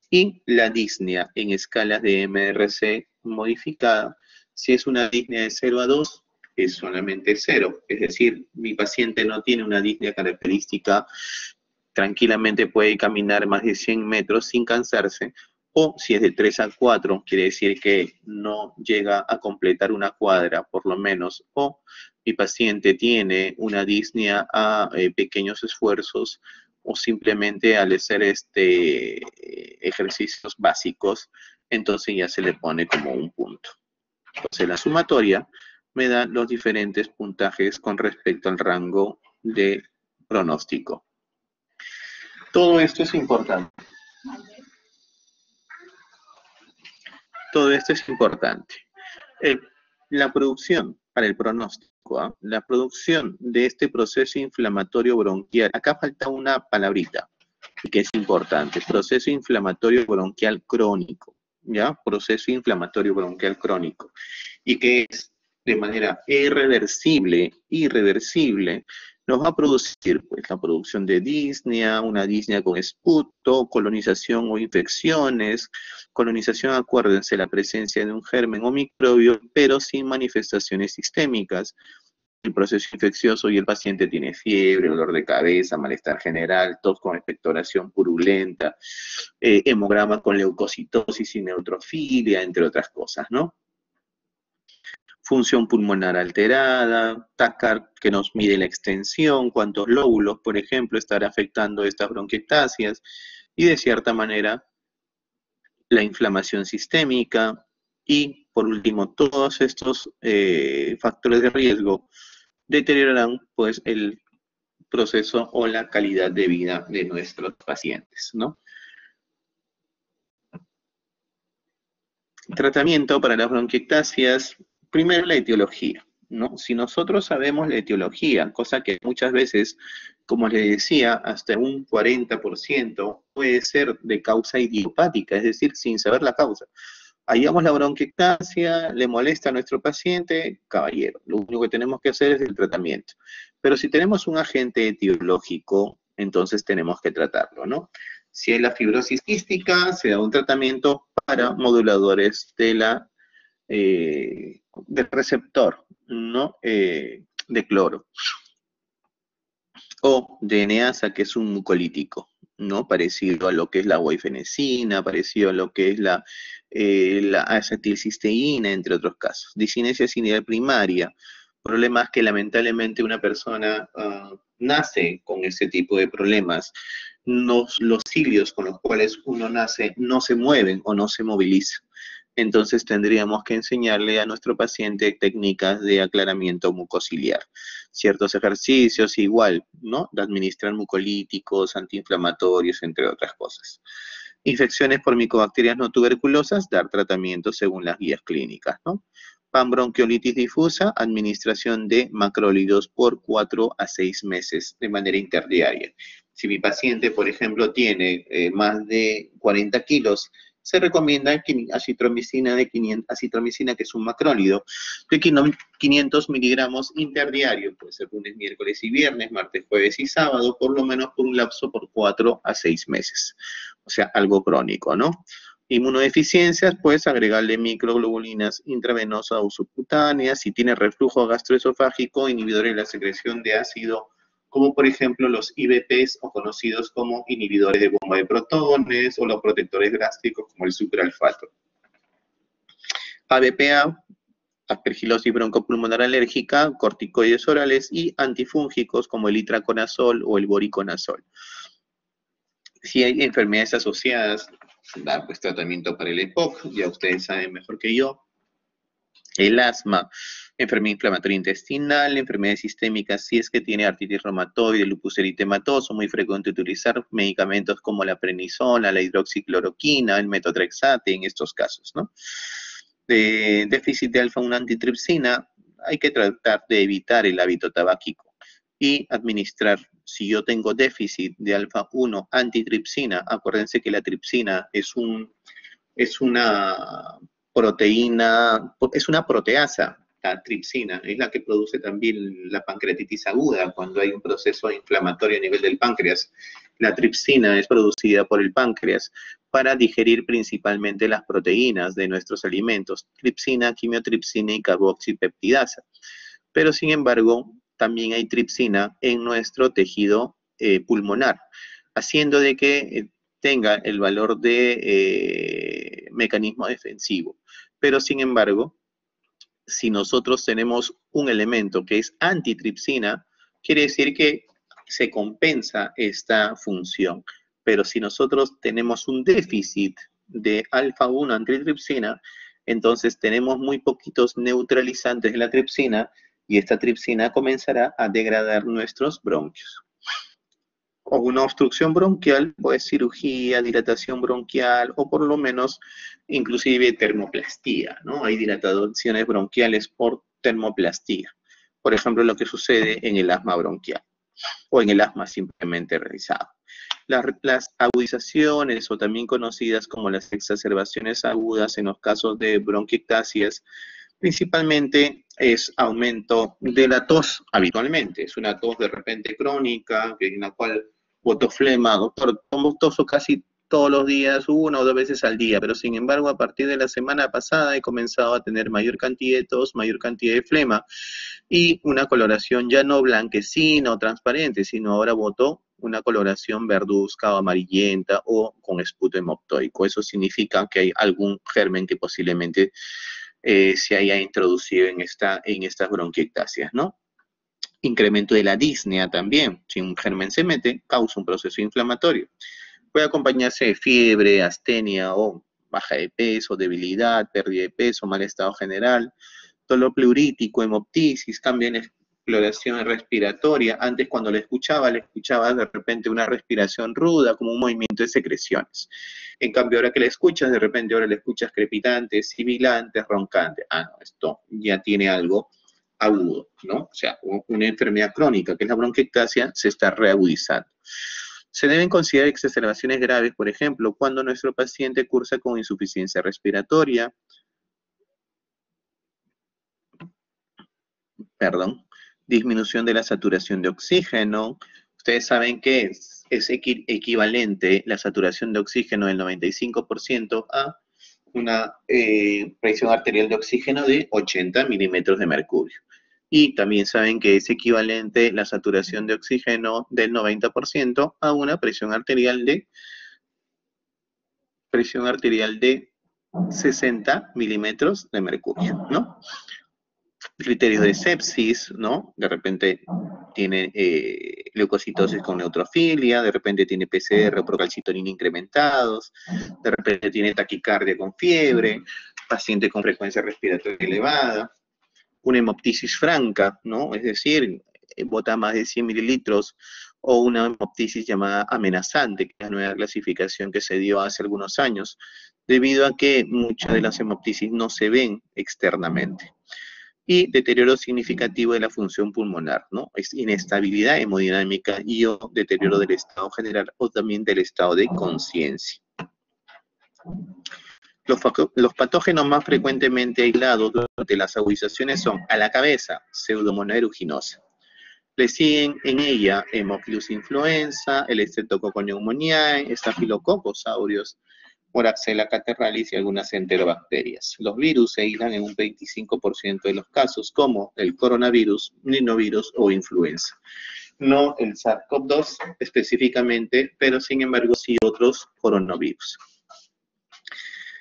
A: Y la disnea en escalas de MRC modificada, si es una disnea de 0 a 2, es solamente 0. Es decir, mi paciente no tiene una disnea característica, tranquilamente puede caminar más de 100 metros sin cansarse, O si es de 3 a 4, quiere decir que no llega a completar una cuadra, por lo menos. O mi paciente tiene una disnea a pequeños esfuerzos o simplemente al hacer ejercicios básicos, entonces ya se le pone como un punto. Entonces la sumatoria me da los diferentes puntajes con respecto al rango de pronóstico. Todo esto es importante. Todo esto es importante. La producción para el pronóstico, ¿eh? La producción de este proceso inflamatorio bronquial, acá falta una palabrita que es importante, proceso inflamatorio bronquial crónico, ¿ya? Proceso inflamatorio bronquial crónico, y que es de manera irreversible, nos va a producir pues la producción de disnea, una disnea con esputo, colonización o infecciones. Colonización, acuérdense, la presencia de un germen o microbio, pero sin manifestaciones sistémicas. El proceso infeccioso y el paciente tiene fiebre, dolor de cabeza, malestar general, tos con expectoración purulenta, hemograma con leucocitosis y neutrofilia, entre otras cosas, ¿no? Función pulmonar alterada, TACAR que nos mide la extensión, cuántos lóbulos, por ejemplo, estará afectando estas bronquiectasias, y de cierta manera la inflamación sistémica, y por último todos estos factores de riesgo deteriorarán pues el proceso o la calidad de vida de nuestros pacientes, ¿no? Tratamiento para las bronquiectasias, primero la etiología, ¿no? Si nosotros sabemos la etiología, cosa que muchas veces, como les decía, hasta un 40% puede ser de causa idiopática, es decir, sin saber la causa. Hallamos la bronquiectasia, le molesta a nuestro paciente, caballero, lo único que tenemos que hacer es el tratamiento. Pero si tenemos un agente etiológico, entonces tenemos que tratarlo, ¿no? Si hay la fibrosis quística, se da un tratamiento para moduladores de del receptor, ¿no? De cloro. O de eneasa, que es un mucolítico, ¿no? Parecido a lo que es la guaifenesina, parecido a lo que es la acetilcisteína, entre otros casos. Discinesia sinovial primaria. Problemas que lamentablemente una persona nace con ese tipo de problemas. Los cilios con los cuales uno nace no se mueven o no se movilizan. Entonces tendríamos que enseñarle a nuestro paciente técnicas de aclaramiento mucociliar. Ciertos ejercicios igual, ¿no? De administrar mucolíticos, antiinflamatorios, entre otras cosas. Infecciones por micobacterias no tuberculosas, dar tratamiento según las guías clínicas, ¿no? Panbronquiolitis difusa, administración de macrólidos por 4 a 6 meses de manera interdiaria. Si mi paciente, por ejemplo, tiene más de 40 kilos, se recomienda acitromicina, acitromicina, que es un macrólido, de 500 miligramos interdiario, puede ser lunes, miércoles y viernes, martes, jueves y sábado, por lo menos por un lapso por 4 a 6 meses. O sea, algo crónico, ¿no? Inmunodeficiencias, pues agregarle microglobulinas intravenosas o subcutáneas. Si tiene reflujo gastroesofágico, inhibidores de la secreción de ácido, como por ejemplo los IBPs, o conocidos como inhibidores de bomba de protones, o los protectores gástricos como el sucralfato. ABPA, aspergilosis broncopulmonar alérgica, corticoides orales y antifúngicos como el itraconazol o el voriconazol. Si hay enfermedades asociadas, da pues tratamiento para el EPOC, ya ustedes saben mejor que yo. El asma, enfermedad inflamatoria intestinal, enfermedades sistémicas, si es que tiene artritis reumatoide, lupus eritematoso, muy frecuente utilizar medicamentos como la prednisona, la hidroxicloroquina, el metotrexate en estos casos, ¿no? Déficit de alfa-1 antitripsina, hay que tratar de evitar el hábito tabáquico y administrar. Si yo tengo déficit de alfa-1 antitripsina, acuérdense que la tripsina es una proteína, es una proteasa, la tripsina, es la que produce también la pancreatitis aguda cuando hay un proceso inflamatorio a nivel del páncreas. La tripsina es producida por el páncreas para digerir principalmente las proteínas de nuestros alimentos, tripsina, quimiotripsina y carboxipeptidasa. Pero sin embargo, también hay tripsina en nuestro tejido pulmonar, haciendo de que tenga el valor de mecanismo defensivo. Pero sin embargo, si nosotros tenemos un elemento que es antitripsina, quiere decir que se compensa esta función. Pero si nosotros tenemos un déficit de alfa-1 antitripsina, entonces tenemos muy poquitos neutralizantes de la tripsina y esta tripsina comenzará a degradar nuestros bronquios. O una obstrucción bronquial, pues cirugía, dilatación bronquial o por lo menos inclusive termoplastía, ¿no? Hay dilataciones bronquiales por termoplastía. Por ejemplo, lo que sucede en el asma bronquial o en el asma simplemente realizado. Las agudizaciones o también conocidas como las exacerbaciones agudas en los casos de bronquiectasias principalmente es aumento de la tos habitualmente. Es una tos de repente crónica, en la cual boto flema, doctor, toso casi todos los días, 1 o 2 veces al día, pero sin embargo a partir de la semana pasada he comenzado a tener mayor cantidad de tos, mayor cantidad de flema y una coloración ya no blanquecina o transparente, sino ahora boto una coloración verduzca o amarillenta o con esputo hemoptoico. Eso significa que hay algún germen que posiblemente se haya introducido en estas bronquiectasias, ¿no? Incremento de la disnea también. Si un germen se mete, causa un proceso inflamatorio. Puede acompañarse de fiebre, astenia o baja de peso, debilidad, pérdida de peso, mal estado general, dolor pleurítico, hemoptisis, cambio en exploración respiratoria. Antes cuando le escuchaba de repente una respiración ruda, como un movimiento de secreciones. En cambio, ahora que le escuchas, de repente ahora le escuchas crepitantes, sibilantes, roncantes. Ah, no, esto ya tiene algo agudo, ¿no? O sea, una enfermedad crónica, que es la bronquiectasia, se está reagudizando. Se deben considerar exacerbaciones graves, por ejemplo, cuando nuestro paciente cursa con insuficiencia respiratoria, disminución de la saturación de oxígeno. Ustedes saben que es equivalente la saturación de oxígeno del 95% a una presión arterial de oxígeno de 80 milímetros de mercurio. Y también saben que es equivalente la saturación de oxígeno del 90% a una presión arterial de 60 milímetros de mercurio, ¿no? Criterios de sepsis, ¿no? De repente tiene leucocitosis con neutrofilia, de repente tiene PCR o procalcitonina incrementados, de repente tiene taquicardia con fiebre, paciente con frecuencia respiratoria elevada, una hemoptisis franca, ¿no? Es decir, bota más de 100 mililitros, o una hemoptisis llamada amenazante, que es la nueva clasificación que se dio hace algunos años, debido a que muchas de las hemoptisis no se ven externamente. Y deterioro significativo de la función pulmonar, ¿no? Es inestabilidad hemodinámica y o deterioro del estado general o también del estado de conciencia. Los patógenos más frecuentemente aislados durante las agudizaciones son a la cabeza, Pseudomonas aeruginosa. Le siguen en ella Haemophilus influenza, el Streptococcus pneumoniae, Staphylococcus aureus, Moraxella catarrhalis y algunas enterobacterias. Los virus se aíslan en un 25% de los casos, como el coronavirus, rinovirus o influenza. No el SARS-CoV-2 específicamente, pero sin embargo sí otros coronavirus.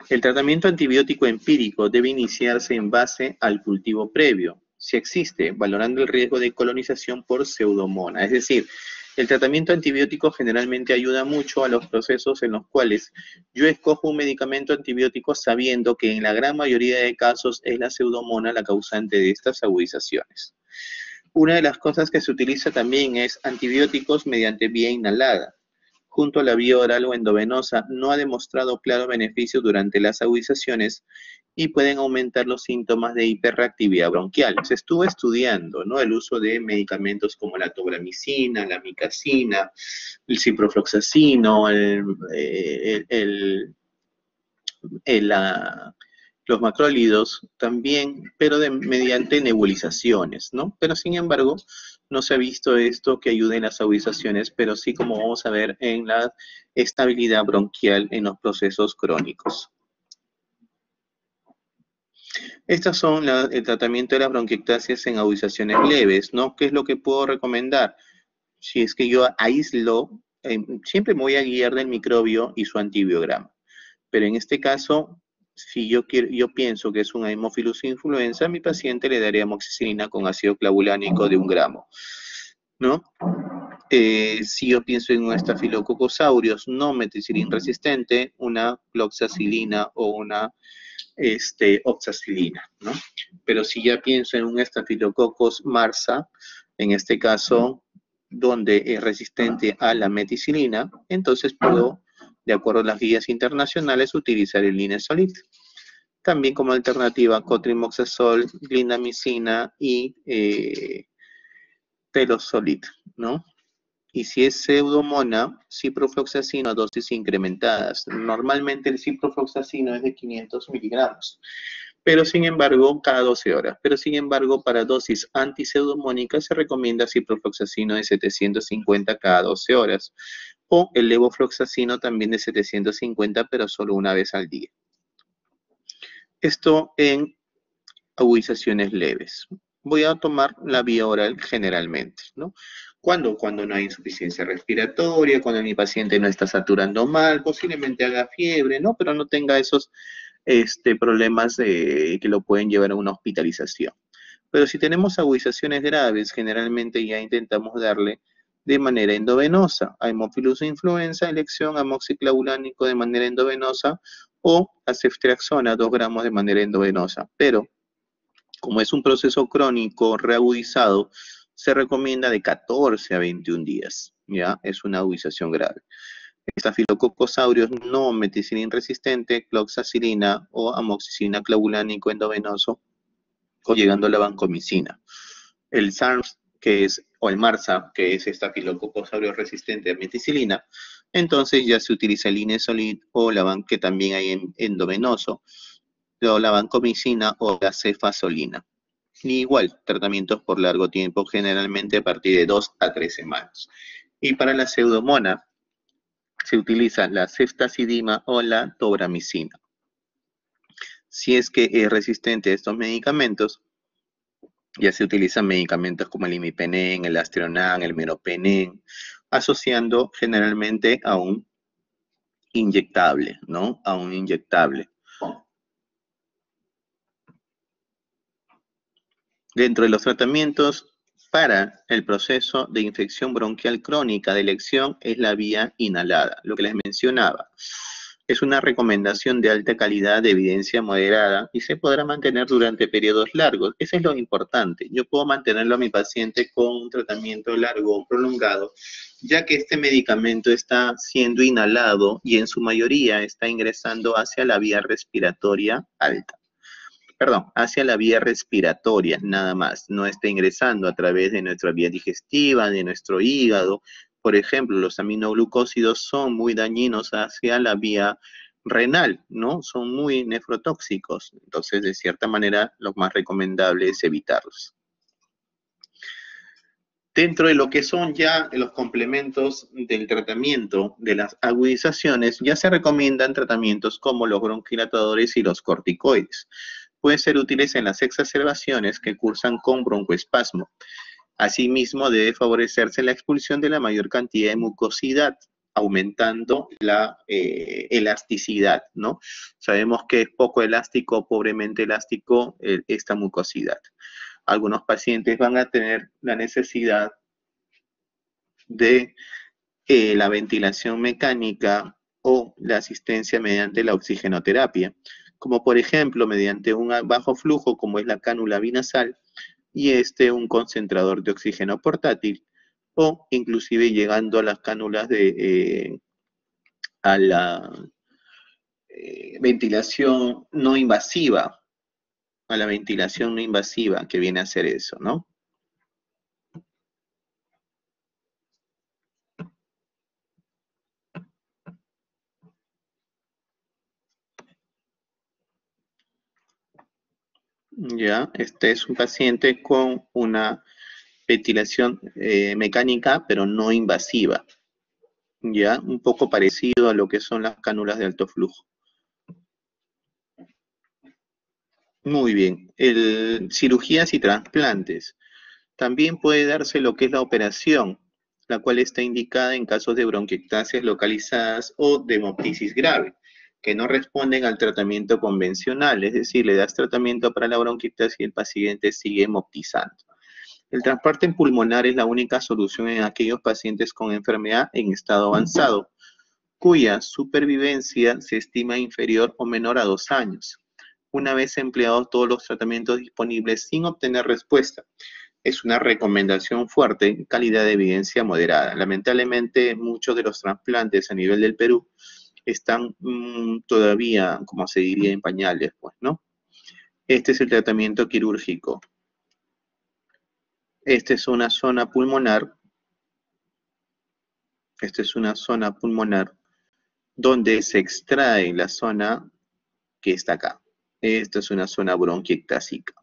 A: El tratamiento antibiótico empírico debe iniciarse en base al cultivo previo, si existe, valorando el riesgo de colonización por pseudomonas. Es decir, el tratamiento antibiótico generalmente ayuda mucho a los procesos en los cuales yo escojo un medicamento antibiótico sabiendo que en la gran mayoría de casos es la pseudomona la causante de estas agudizaciones. Una de las cosas que se utiliza también es antibióticos mediante vía inhalada. Junto a la vía oral o endovenosa, no ha demostrado claro beneficio durante las agudizaciones y pueden aumentar los síntomas de hiperreactividad bronquial. Se estuvo estudiando, ¿no?, el uso de medicamentos como la tobramicina, la micacina, el ciprofloxacino, los macrólidos también, pero mediante nebulizaciones, ¿no? Pero sin embargo, no se ha visto esto que ayude en las agudizaciones, pero sí, como vamos a ver, en la estabilidad bronquial en los procesos crónicos. Estas son el tratamiento de las bronquiectasias en agudizaciones leves, ¿no? ¿Qué es lo que puedo recomendar? Si es que yo aíslo siempre me voy a guiar del microbio y su antibiograma. Pero en este caso, si yo pienso que es un Haemophilus influenza, a mi paciente le daré amoxicilina con ácido clavulánico de 1 gramo, ¿no? Si yo pienso en un Staphylococcus aureus no meticilin resistente, una cloxacilina o una oxacilina, ¿no? Pero si ya pienso en un Staphylococcus marsa, en este caso, donde es resistente a la meticilina, entonces puedo, de acuerdo a las guías internacionales, utilizar el Linezolid. También como alternativa, cotrimoxazol, clindamicina y telozolid, ¿no? Y si es pseudomona, ciprofloxacino a dosis incrementadas. Normalmente el ciprofloxacino es de 500 miligramos, pero sin embargo, cada 12 horas. Pero sin embargo, para dosis antipseudomónicas se recomienda ciprofloxacino de 750 cada 12 horas, o el levofloxacino también de 750, pero solo una vez al día. Esto en agudizaciones leves. Voy a tomar la vía oral generalmente, ¿no? Cuando no hay insuficiencia respiratoria, cuando mi paciente no está saturando mal, posiblemente haga fiebre, ¿no? Pero no tenga esos problemas que lo pueden llevar a una hospitalización. Pero si tenemos agudizaciones graves, generalmente ya intentamos darle de manera endovenosa. Haemophilus influenza, elección amoxiclavulánico de manera endovenosa o a ceftriaxona 2 gramos de manera endovenosa. Pero como es un proceso crónico reagudizado, se recomienda de 14 a 21 días, ¿ya? Es una agudización grave. Staphylococcus aureus no meticilin resistente, cloxacilina o amoxicilina clavulánico endovenoso o llegando a la vancomicina. El SARS, o el MARSA, que es Staphylococcus aureus resistente a meticilina, entonces ya se utiliza el Linezolid o la que también hay en endovenoso, o la vancomicina o la cefazolina. Y igual, tratamientos por largo tiempo, generalmente a partir de 2 a 3 semanas. Y para la pseudomona, se utiliza la ceftazidima o la tobramicina. Si es que es resistente a estos medicamentos, ya se utilizan medicamentos como el imipenem, el Astronan, el meropenem, asociando generalmente a un inyectable, ¿no? A un inyectable. Dentro de los tratamientos para el proceso de infección bronquial crónica de elección es la vía inhalada, lo que les mencionaba. Es una recomendación de alta calidad, de evidencia moderada y se podrá mantener durante periodos largos. Eso es lo importante. Yo puedo mantenerlo a mi paciente con un tratamiento largo o prolongado, ya que este medicamento está siendo inhalado y en su mayoría está ingresando hacia la vía respiratoria alta. Perdón, hacia la vía respiratoria, nada más. No está ingresando a través de nuestra vía digestiva, de nuestro hígado. Por ejemplo, los aminoglucósidos son muy dañinos hacia la vía renal, ¿no? Son muy nefrotóxicos. Entonces, de cierta manera, lo más recomendable es evitarlos. Dentro de lo que son ya los complementos del tratamiento de las agudizaciones, ya se recomiendan tratamientos como los bronquilatadores y los corticoides. Pueden ser útiles en las exacerbaciones que cursan con broncoespasmo. Asimismo, debe favorecerse la expulsión de la mayor cantidad de mucosidad, aumentando la elasticidad, ¿no? Sabemos que es poco elástico, pobremente elástico esta mucosidad. Algunos pacientes van a tener la necesidad de la ventilación mecánica o la asistencia mediante la oxigenoterapia, como por ejemplo mediante un bajo flujo como es la cánula binasal y un concentrador de oxígeno portátil, o inclusive llegando a las cánulas a la ventilación no invasiva, a la ventilación no invasiva que viene a ser eso, ¿no? Ya, este es un paciente con una ventilación mecánica, pero no invasiva, ya, un poco parecido a lo que son las cánulas de alto flujo. Muy bien, cirugías y trasplantes. También puede darse lo que es la operación la cual está indicada en casos de bronquiectasias localizadas o de hemoptisis grave, que no responden al tratamiento convencional, es decir, le das tratamiento para la bronquiectasia y el paciente sigue hemoptizando. El trasplante pulmonar es la única solución en aquellos pacientes con enfermedad en estado avanzado, cuya supervivencia se estima inferior o menor a 2 años, una vez empleados todos los tratamientos disponibles sin obtener respuesta. Es una recomendación fuerte, calidad de evidencia moderada. Lamentablemente, muchos de los trasplantes a nivel del Perú están todavía, como se diría, en pañales, pues, ¿no? Este es el tratamiento quirúrgico. Esta es una zona pulmonar. Esta es una zona pulmonar donde se extrae la zona que está acá. Esta es una zona bronquiectásica.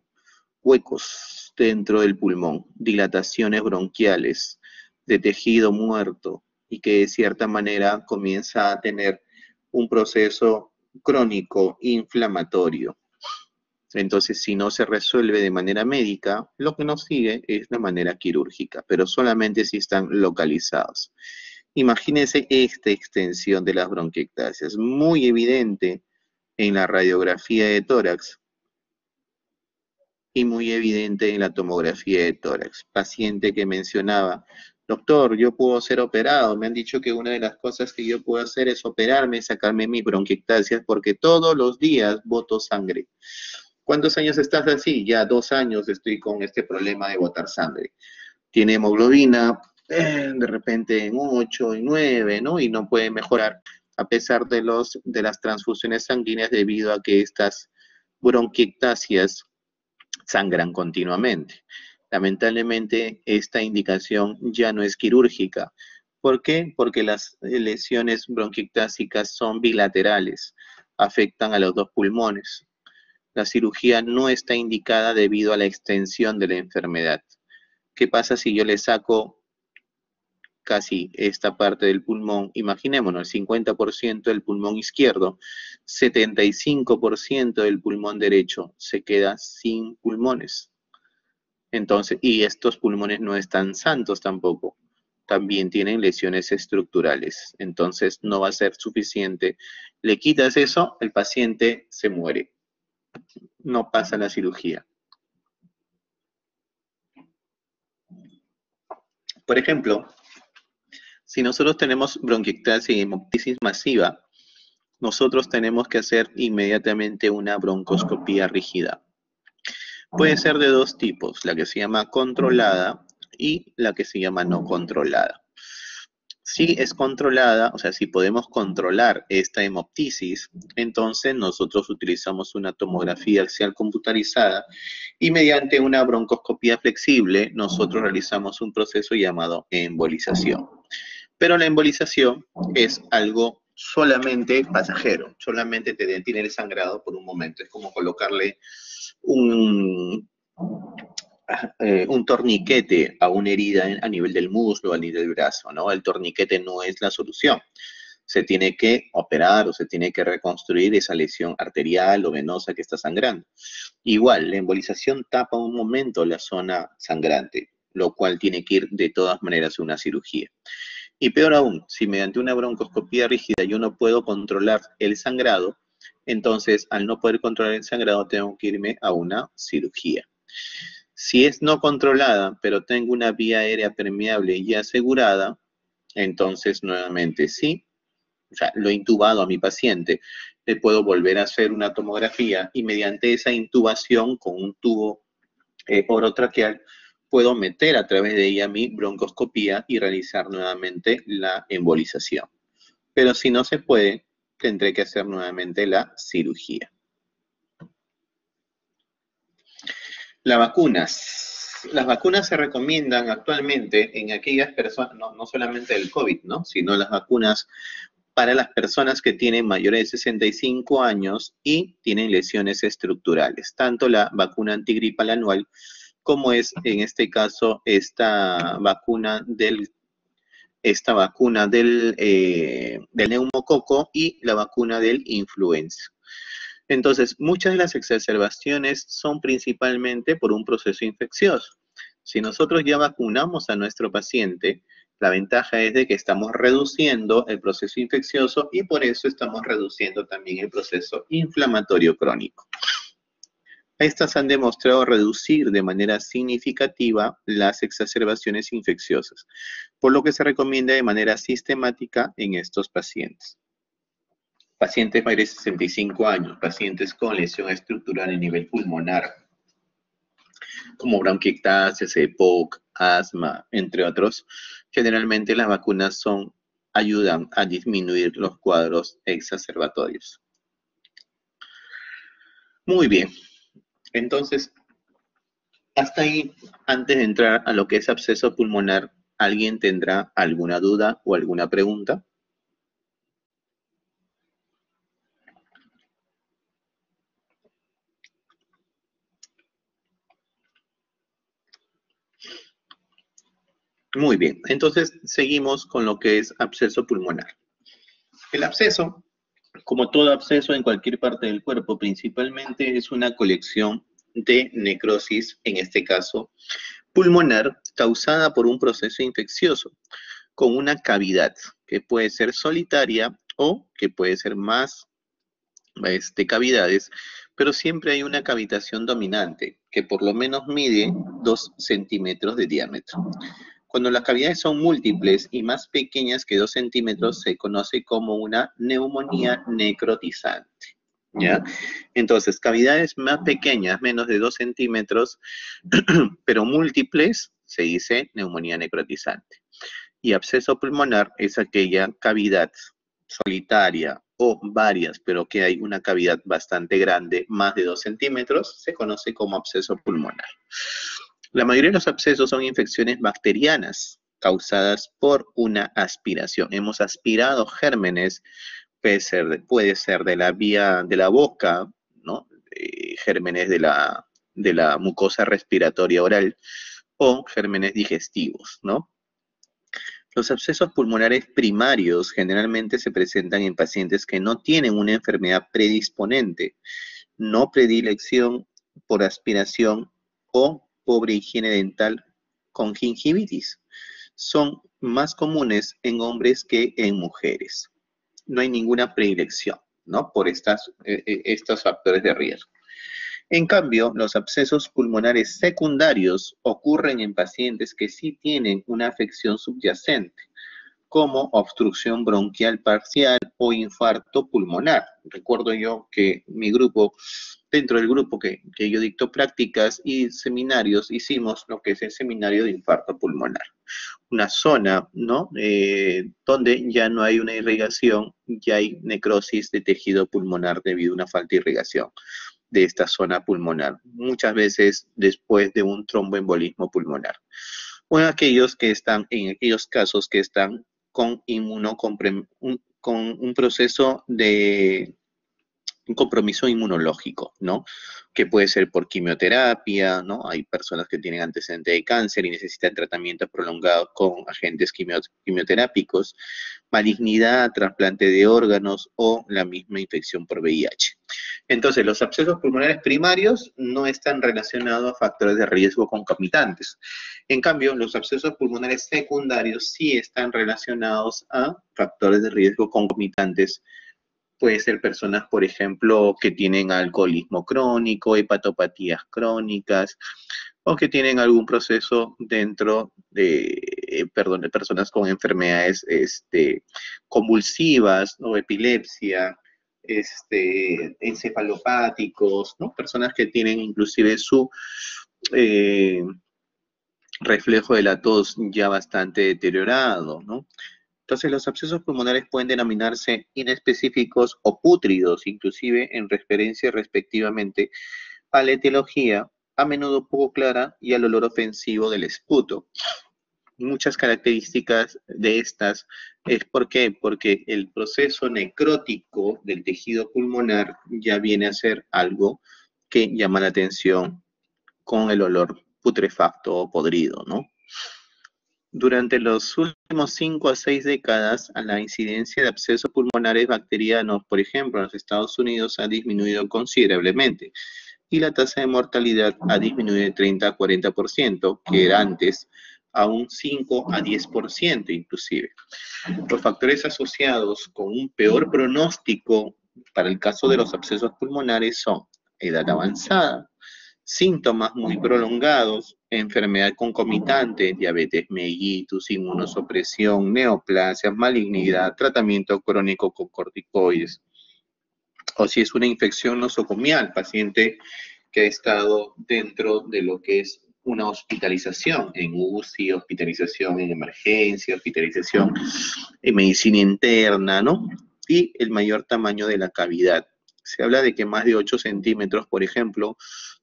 A: Huecos dentro del pulmón, dilataciones bronquiales de tejido muerto y que de cierta manera comienza a tener un proceso crónico inflamatorio. Entonces, si no se resuelve de manera médica, lo que nos sigue es la manera quirúrgica, pero solamente si están localizados. Imagínense esta extensión de las bronquiectasias, muy evidente en la radiografía de tórax y muy evidente en la tomografía de tórax. Paciente que mencionaba, doctor, yo puedo ser operado, me han dicho que una de las cosas que yo puedo hacer es operarme, sacarme mis bronquiectasias, porque todos los días boto sangre. ¿Cuántos años estás así? Ya 2 años estoy con este problema de botar sangre. Tiene hemoglobina, de repente en 8, en 9, ¿no? Y no puede mejorar a pesar de las transfusiones sanguíneas debido a que estas bronquiectasias sangran continuamente. Lamentablemente, esta indicación ya no es quirúrgica. ¿Por qué? Porque las lesiones bronquiectásicas son bilaterales, afectan a los 2 pulmones. La cirugía no está indicada debido a la extensión de la enfermedad. ¿Qué pasa si yo le saco casi esta parte del pulmón? Imaginémonos, el 50% del pulmón izquierdo, 75% del pulmón derecho se queda sin pulmones. Entonces, y estos pulmones no están santos tampoco, también tienen lesiones estructurales, entonces no va a ser suficiente. Le quitas eso, el paciente se muere, no pasa la cirugía. Por ejemplo, si nosotros tenemos bronquiectasia y hemoptisis masiva, nosotros tenemos que hacer inmediatamente una broncoscopía rígida. Puede ser de 2 tipos, la que se llama controlada y la que se llama no controlada. Si es controlada, o sea, si podemos controlar esta hemoptisis, entonces nosotros utilizamos una tomografía axial computarizada y mediante una broncoscopía flexible nosotros realizamos un proceso llamado embolización. Pero la embolización es algo solamente pasajero, solamente te detiene el sangrado por un momento. Es como colocarle un torniquete a una herida a nivel del muslo, a nivel del brazo, ¿no? El torniquete no es la solución. Se tiene que operar o se tiene que reconstruir esa lesión arterial o venosa que está sangrando. Igual, la embolización tapa un momento la zona sangrante, lo cual tiene que ir de todas maneras a una cirugía. Y peor aún, si mediante una broncoscopía rígida yo no puedo controlar el sangrado, entonces al no poder controlar el sangrado tengo que irme a una cirugía. Si es no controlada, pero tengo una vía aérea permeable y asegurada, entonces nuevamente sí, o sea, lo he intubado a mi paciente, le puedo volver a hacer una tomografía y mediante esa intubación con un tubo orotraqueal puedo meter a través de ella mi broncoscopía y realizar nuevamente la embolización. Pero si no se puede, tendré que hacer nuevamente la cirugía. Las vacunas. Las vacunas se recomiendan actualmente en aquellas personas, no solamente del COVID, ¿no? Sino las vacunas para las personas que tienen mayores de 65 años y tienen lesiones estructurales. Tanto la vacuna antigripal anual como es en este caso esta vacuna del neumococo y la vacuna del influenza. Entonces, muchas de las exacerbaciones son principalmente por un proceso infeccioso. Si nosotros ya vacunamos a nuestro paciente, La ventaja es de que estamos reduciendo el proceso infeccioso y por eso estamos reduciendo también el proceso inflamatorio crónico. Estas han demostrado reducir de manera significativa las exacerbaciones infecciosas, por lo que se recomienda de manera sistemática en estos pacientes. Pacientes mayores de 65 años, pacientes con lesión estructural a nivel pulmonar, como bronquiectasis, EPOC, asma, entre otros, generalmente las vacunas ayudan a disminuir los cuadros exacerbatorios. Muy bien, entonces, hasta ahí, antes de entrar a lo que es absceso pulmonar, ¿alguien tendrá alguna duda o alguna pregunta? Muy bien, entonces seguimos con lo que es absceso pulmonar. El absceso, como todo absceso en cualquier parte del cuerpo, principalmente es una colección de necrosis, en este caso pulmonar, causada por un proceso infeccioso, con una cavidad que puede ser solitaria o que puede ser más cavidades, pero siempre hay una cavitación dominante que por lo menos mide 2 centímetros de diámetro. Cuando las cavidades son múltiples y más pequeñas que 2 centímetros, se conoce como una neumonía necrotizante. ¿Ya? Entonces, cavidades más pequeñas, menos de 2 centímetros, pero múltiples, se dice neumonía necrotizante. Y absceso pulmonar es aquella cavidad solitaria o varias, pero que hay una cavidad bastante grande, más de 2 centímetros, se conoce como absceso pulmonar. La mayoría de los abscesos son infecciones bacterianas causadas por una aspiración. Hemos aspirado gérmenes, puede ser de la vía de la boca, ¿no? Gérmenes de la mucosa respiratoria oral o gérmenes digestivos, ¿no? Los abscesos pulmonares primarios generalmente se presentan en pacientes que no tienen una enfermedad predisponente, no predilección por aspiración o pobre higiene dental con gingivitis. Son más comunes en hombres que en mujeres. No hay ninguna predilección, ¿no? Por estos factores de riesgo. En cambio, los abscesos pulmonares secundarios ocurren en pacientes que sí tienen una afección subyacente, como obstrucción bronquial parcial o infarto pulmonar. Recuerdo yo que dentro del grupo que yo dicto prácticas y seminarios, hicimos lo que es el seminario de infarto pulmonar. Una zona, ¿no? Donde ya no hay una irrigación, ya hay necrosis de tejido pulmonar debido a una falta de irrigación de esta zona pulmonar, muchas veces después de un tromboembolismo pulmonar. O en aquellos casos que están con un proceso de un compromiso inmunológico, ¿no? Que puede ser por quimioterapia, ¿no? Hay personas que tienen antecedente de cáncer y necesitan tratamientos prolongados con agentes quimioterápicos, malignidad, trasplante de órganos o la misma infección por VIH. Entonces, los abscesos pulmonares primarios no están relacionados a factores de riesgo concomitantes. En cambio, los abscesos pulmonares secundarios sí están relacionados a factores de riesgo concomitantes. Puede ser personas, por ejemplo, que tienen alcoholismo crónico, hepatopatías crónicas, o que tienen algún proceso dentro de personas con enfermedades convulsivas, o epilepsia, encefalopáticos, ¿no? Personas que tienen inclusive su reflejo de la tos ya bastante deteriorado, ¿no? Entonces, los abscesos pulmonares pueden denominarse inespecíficos o pútridos, inclusive en referencia respectivamente a la etiología, a menudo poco clara, y al olor ofensivo del esputo. Muchas características de estas es ¿por qué? Porque el proceso necrótico del tejido pulmonar ya viene a ser algo que llama la atención con el olor putrefacto o podrido, ¿no? Durante los últimos 5 a 6 décadas, la incidencia de abscesos pulmonares bacterianos, por ejemplo, en los Estados Unidos, ha disminuido considerablemente y la tasa de mortalidad ha disminuido de 30 a 40%, que era antes, a un 5 a 10% inclusive. Los factores asociados con un peor pronóstico para el caso de los abscesos pulmonares son edad avanzada, síntomas muy prolongados, enfermedad concomitante, diabetes mellitus, inmunosupresión, neoplasias, malignidad, tratamiento crónico con corticoides. O si es una infección nosocomial, paciente que ha estado dentro de lo que es una hospitalización en UCI, hospitalización en emergencia, hospitalización en medicina interna, ¿no? Y el mayor tamaño de la cavidad. Se habla de que más de 8 centímetros, por ejemplo,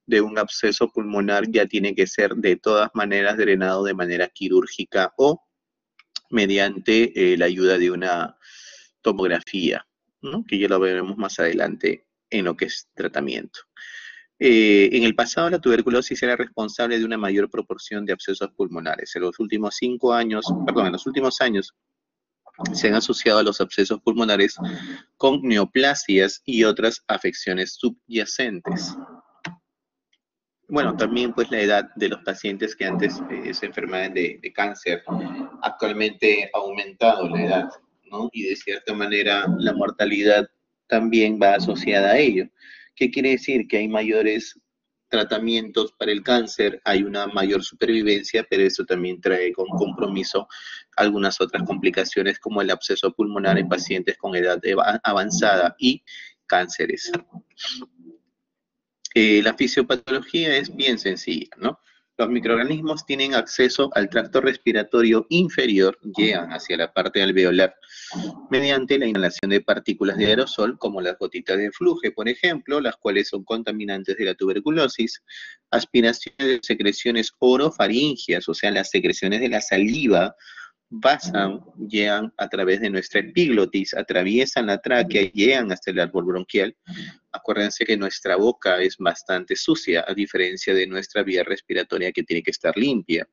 A: de un absceso pulmonar ya tiene que ser de todas maneras drenado de manera quirúrgica o mediante la ayuda de una tomografía, ¿no? Que ya lo veremos más adelante en lo que es tratamiento. En el pasado, la tuberculosis era responsable de una mayor proporción de abscesos pulmonares. En los últimos años, se han asociado a los abscesos pulmonares con neoplasias y otras afecciones subyacentes. Bueno, también pues la edad de los pacientes que antes se enfermaban de cáncer, actualmente ha aumentado la edad, ¿no? Y de cierta manera la mortalidad también va asociada a ello. ¿Qué quiere decir? Que hay mayores tratamientos para el cáncer, hay una mayor supervivencia, pero eso también trae con compromiso algunas otras complicaciones como el absceso pulmonar en pacientes con edad avanzada y cánceres. La fisiopatología es bien sencilla, ¿no? Los microorganismos tienen acceso al tracto respiratorio inferior, llegan hacia la parte alveolar, mediante la inhalación de partículas de aerosol, como las gotitas de fluje, por ejemplo, las cuales son contaminantes de la tuberculosis, aspiración de secreciones orofaringias, o sea, las secreciones de la saliva, llegan a través de nuestra epiglotis, atraviesan la tráquea y llegan hasta el árbol bronquial. Acuérdense que nuestra boca es bastante sucia, a diferencia de nuestra vía respiratoria que tiene que estar limpia.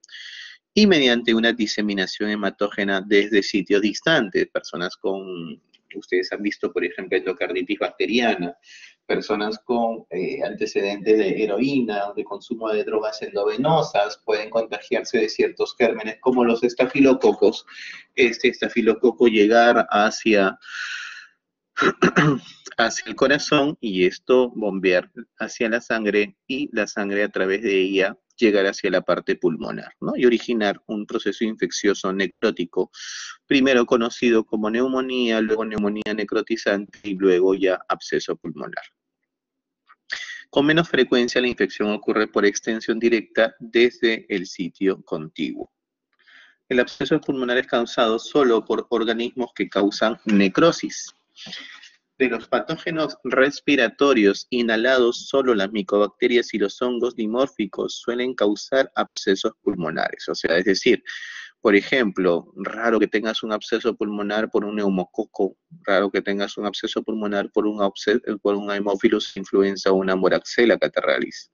A: Y mediante una diseminación hematógena desde sitios distantes, personas con, ustedes han visto, por ejemplo, endocarditis bacteriana, personas con antecedentes de heroína o de consumo de drogas endovenosas pueden contagiarse de ciertos gérmenes como los estafilococos. Este estafilococo llegar hacia el corazón y esto bombear hacia la sangre y la sangre a través de ella llegar hacia la parte pulmonar, ¿no? Y originar un proceso infeccioso necrótico, primero conocido como neumonía, luego neumonía necrotizante y luego ya absceso pulmonar. Con menos frecuencia la infección ocurre por extensión directa desde el sitio contiguo. El absceso pulmonar es causado solo por organismos que causan necrosis. De los patógenos respiratorios inhalados, solo las micobacterias y los hongos dimórficos suelen causar abscesos pulmonares. O sea, es decir, por ejemplo, raro que tengas un absceso pulmonar por un neumococo, raro que tengas un absceso pulmonar por un Haemophilus influenza o una Moraxella catarrhalis.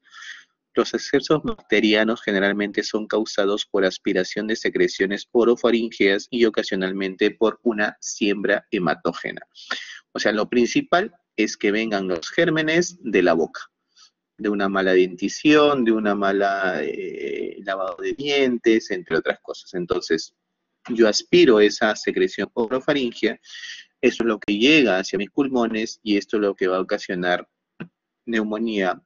A: Los abscesos bacterianos generalmente son causados por aspiración de secreciones orofaringeas y ocasionalmente por una siembra hematógena. O sea, lo principal es que vengan los gérmenes de la boca, de una mala dentición, de una mala lavado de dientes, entre otras cosas. Entonces, yo aspiro esa secreción orofaringea, eso es lo que llega hacia mis pulmones y esto es lo que va a ocasionar neumonía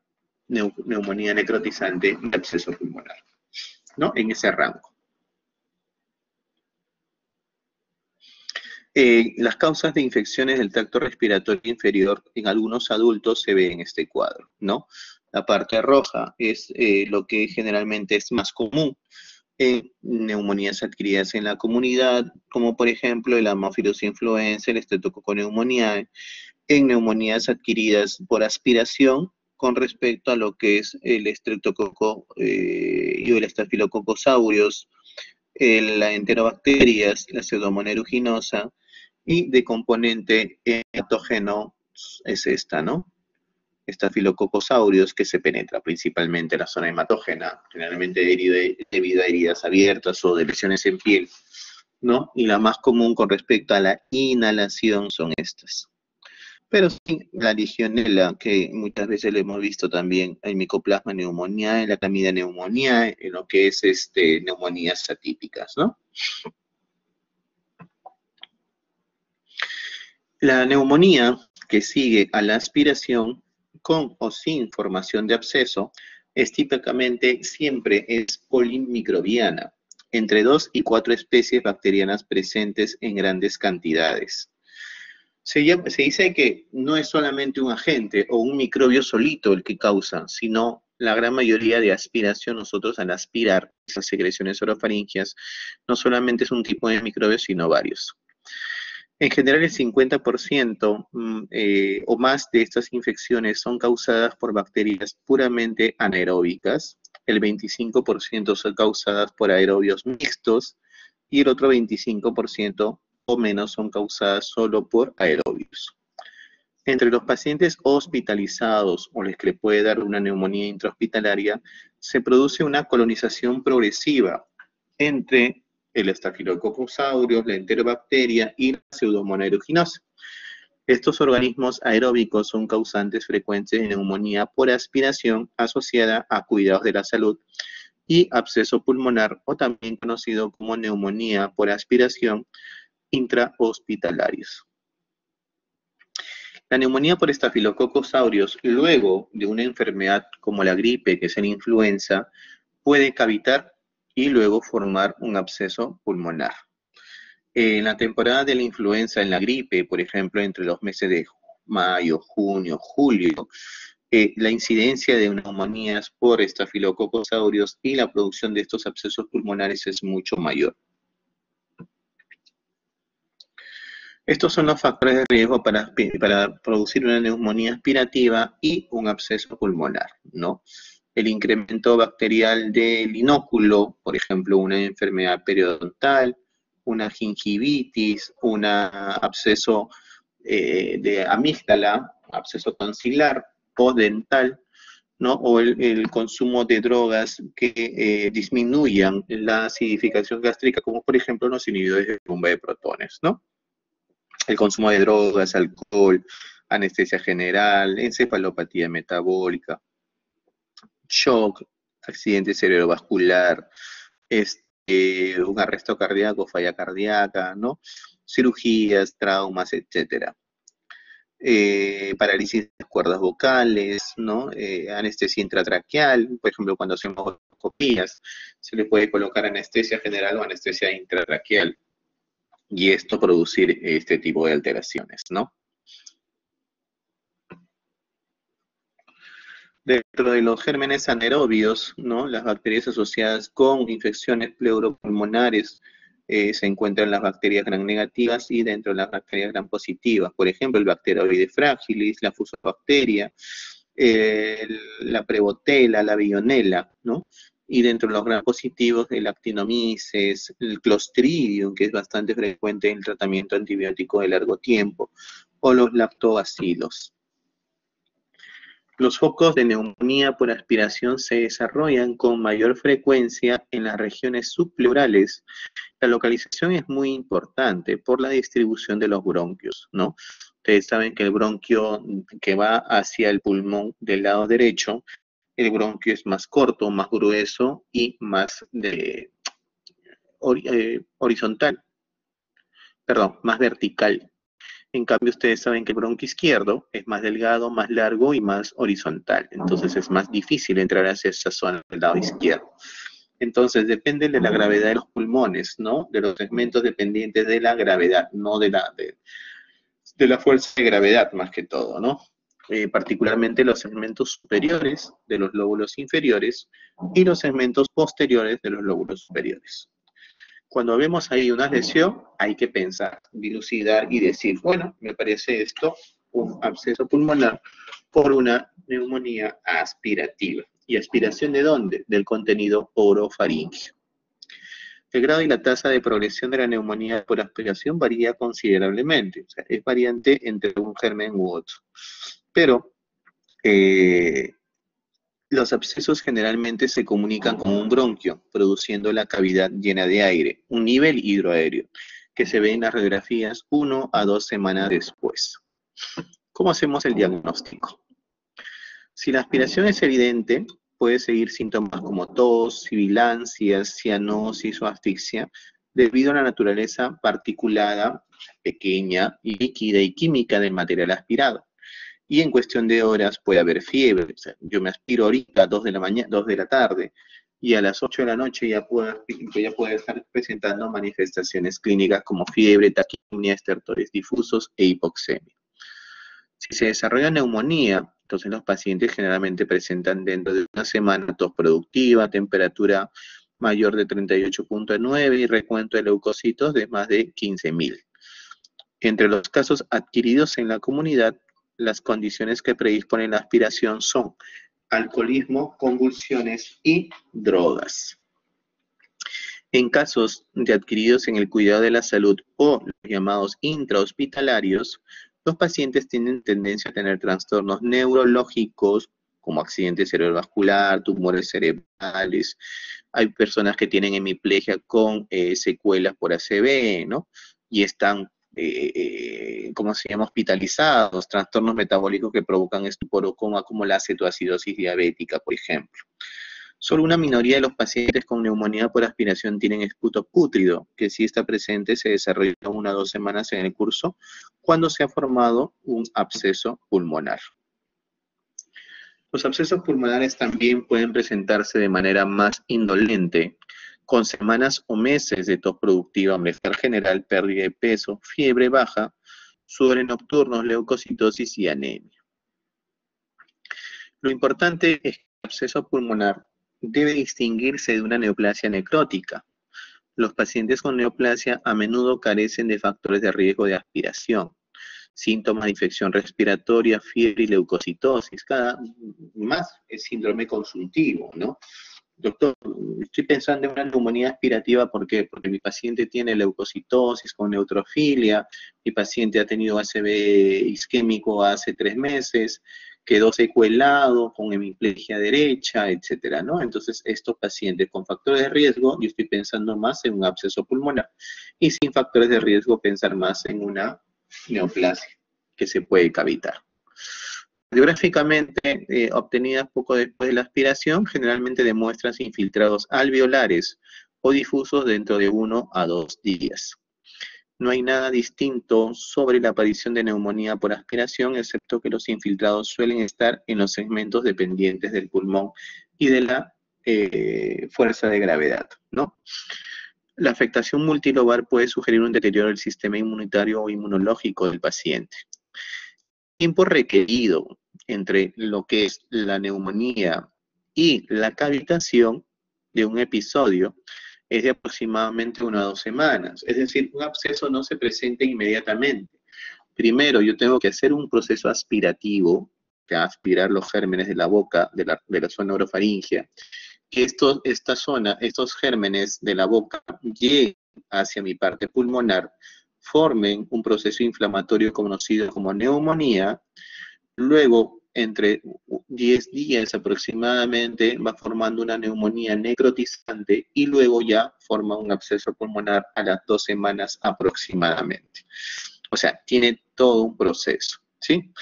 A: necrotizante y absceso pulmonar, ¿no? En ese rango. Las causas de infecciones del tracto respiratorio inferior en algunos adultos se ve en este cuadro, ¿no? La parte roja es lo que generalmente es más común en neumonías adquiridas en la comunidad, como por ejemplo el Haemophilus influenza, el Streptococcus pneumoniae, en neumonías adquiridas por aspiración con respecto a lo que es el Streptococcus y el Staphylococcus aureus, la enterobacterias, la Pseudomonas aeruginosa, y de componente patógeno es esta, ¿no? Staphylococcus aureus, que se penetra principalmente en la zona hematógena, generalmente debido a heridas abiertas o de lesiones en piel, ¿no? Y la más común con respecto a la inhalación son estas. Pero sí, la Legionela, que muchas veces lo hemos visto también en Mycoplasma pneumoniae, en la Clamida pneumoniae, en lo que es neumonías atípicas, ¿no? La neumonía que sigue a la aspiración, con o sin formación de absceso, es típicamente siempre es polimicrobiana, entre 2 y 4 especies bacterianas presentes en grandes cantidades. Se dice que no es solamente un agente o un microbio solito el que causa, sino la gran mayoría de aspiración, nosotros al aspirar esas secreciones orofaringias, no solamente es un tipo de microbio, sino varios. En general, el 50% o más de estas infecciones son causadas por bacterias puramente anaeróbicas, el 25% son causadas por aerobios mixtos y el otro 25% o menos son causadas solo por aerobios. Entre los pacientes hospitalizados o les que le puede dar una neumonía intrahospitalaria, se produce una colonización progresiva entre el Staphylococcus aureus, la enterobacteria y la Pseudomonas aeruginosa. Estos organismos aeróbicos son causantes frecuentes de neumonía por aspiración asociada a cuidados de la salud y absceso pulmonar, o también conocido como neumonía por aspiración intrahospitalarios. La neumonía por Staphylococcus aureus, luego de una enfermedad como la gripe, que es la influenza, puede cavitar y luego formar un absceso pulmonar. En la temporada de la influenza, en la gripe, por ejemplo, entre los meses de mayo, junio, julio, la incidencia de neumonías por Staphylococcus aureus y la producción de estos abscesos pulmonares es mucho mayor. Estos son los factores de riesgo para producir una neumonía aspirativa y un absceso pulmonar, ¿no? El incremento bacterial del inóculo, por ejemplo, una enfermedad periodontal, una gingivitis, un absceso de amígdala, absceso tonsilar o dental, ¿no? O el consumo de drogas que disminuyan la acidificación gástrica, como por ejemplo los inhibidores de bomba de protones, ¿no? El consumo de drogas, alcohol, anestesia general, encefalopatía metabólica, shock, accidente cerebrovascular, un arresto cardíaco, falla cardíaca, ¿no? Cirugías, traumas, etcétera. Parálisis de las cuerdas vocales, ¿no? Anestesia intratraqueal, por ejemplo, cuando hacemos endoscopías, se le puede colocar anestesia general o anestesia intratraqueal, y esto producir este tipo de alteraciones, ¿no? Dentro de los gérmenes anaerobios, ¿no? Las bacterias asociadas con infecciones pleuropulmonares se encuentran las bacterias gram negativas y dentro de las bacterias gram positivas. Por ejemplo, el Bacteroides fragilis, la Fusobacteria, la Prevotella, la Bionella, ¿no? Y dentro de los gram positivos, el Actinomyces, el Clostridium, que es bastante frecuente en el tratamiento antibiótico de largo tiempo, o los lactobacilos. Los focos de neumonía por aspiración se desarrollan con mayor frecuencia en las regiones subpleurales. La localización es muy importante por la distribución de los bronquios, ¿no? Ustedes saben que el bronquio que va hacia el pulmón del lado derecho, el bronquio es más corto, más grueso y más horizontal, perdón, más vertical. En cambio, ustedes saben que el bronquio izquierdo es más delgado, más largo y más horizontal. Entonces es más difícil entrar hacia esa zona del lado izquierdo. Entonces depende de la gravedad de los pulmones, ¿no? De los segmentos dependientes de la gravedad, no de la fuerza de gravedad más que todo, ¿no? Particularmente los segmentos superiores de los lóbulos inferiores y los segmentos posteriores de los lóbulos superiores. Cuando vemos ahí una lesión, hay que pensar, dilucidar y decir, bueno, me parece esto un absceso pulmonar por una neumonía aspirativa. ¿Y aspiración de dónde? Del contenido orofaríngeo. El grado y la tasa de progresión de la neumonía por aspiración varía considerablemente, o sea, es variante entre un germen u otro. Pero los abscesos generalmente se comunican con un bronquio, produciendo la cavidad llena de aire, un nivel hidroaéreo, que se ve en las radiografías 1 a 2 semanas después. ¿Cómo hacemos el diagnóstico? Si la aspiración es evidente, puede seguir síntomas como tos, sibilancias, cianosis o asfixia, debido a la naturaleza particulada, pequeña, líquida y química del material aspirado. Y en cuestión de horas puede haber fiebre. O sea, yo me aspiro ahorita a 2 de la mañana, 2 de la tarde, y a las 8 de la noche ya puede estar presentando manifestaciones clínicas como fiebre, taquipnea, estertores difusos e hipoxemia. Si se desarrolla neumonía, entonces los pacientes generalmente presentan dentro de una semana tos productiva, temperatura mayor de 38,9 y recuento de leucocitos de más de 15.000. Entre los casos adquiridos en la comunidad, las condiciones que predisponen la aspiración son alcoholismo, convulsiones y drogas. En casos de adquiridos en el cuidado de la salud o los llamados intrahospitalarios, los pacientes tienen tendencia a tener trastornos neurológicos como accidente cerebrovascular, tumores cerebrales. Hay personas que tienen hemiplegia con secuelas por ACV, ¿no? Y están, ¿cómo se llama?, hospitalizados, trastornos metabólicos que provocan estupor o coma, como la cetoacidosis diabética, por ejemplo. Solo una minoría de los pacientes con neumonía por aspiración tienen esputo pútrido, que si está presente se desarrolla 1 o 2 semanas en el curso cuando se ha formado un absceso pulmonar. Los abscesos pulmonares también pueden presentarse de manera más indolente, con semanas o meses de tos productiva, malestar general, pérdida de peso, fiebre baja, sudores nocturnos, leucocitosis y anemia. Lo importante es que el absceso pulmonar debe distinguirse de una neoplasia necrótica. Los pacientes con neoplasia a menudo carecen de factores de riesgo de aspiración, síntomas de infección respiratoria, fiebre y leucocitosis. Cada más es síndrome consultivo, ¿no? Doctor, estoy pensando en una neumonía aspirativa, ¿por qué? Porque mi paciente tiene leucocitosis con neutrofilia, mi paciente ha tenido ACV isquémico hace 3 meses, quedó secuelado con hemiplegia derecha, etcétera, ¿no? Entonces, estos pacientes con factores de riesgo, yo estoy pensando más en un absceso pulmonar, y sin factores de riesgo, pensar más en una neoplasia que se puede cavitar. Radiográficamente obtenidas poco después de la aspiración, generalmente demuestran infiltrados alveolares o difusos dentro de 1 a 2 días. No hay nada distinto sobre la aparición de neumonía por aspiración, excepto que los infiltrados suelen estar en los segmentos dependientes del pulmón y de la fuerza de gravedad, ¿no? La afectación multilobar puede sugerir un deterioro del sistema inmunitario o inmunológico del paciente. El tiempo requerido entre lo que es la neumonía y la cavitación de un episodio es de aproximadamente 1 a 2 semanas. Es decir, un absceso no se presenta inmediatamente. Primero, yo tengo que hacer un proceso aspirativo, que aspirar los gérmenes de la boca, de la zona orofaringea, que estos gérmenes de la boca lleguen hacia mi parte pulmonar, formen un proceso inflamatorio conocido como neumonía. Luego, entre 10 días aproximadamente, va formando una neumonía necrotizante y luego ya forma un absceso pulmonar a las 2 semanas aproximadamente. O sea, tiene todo un proceso, ¿sí?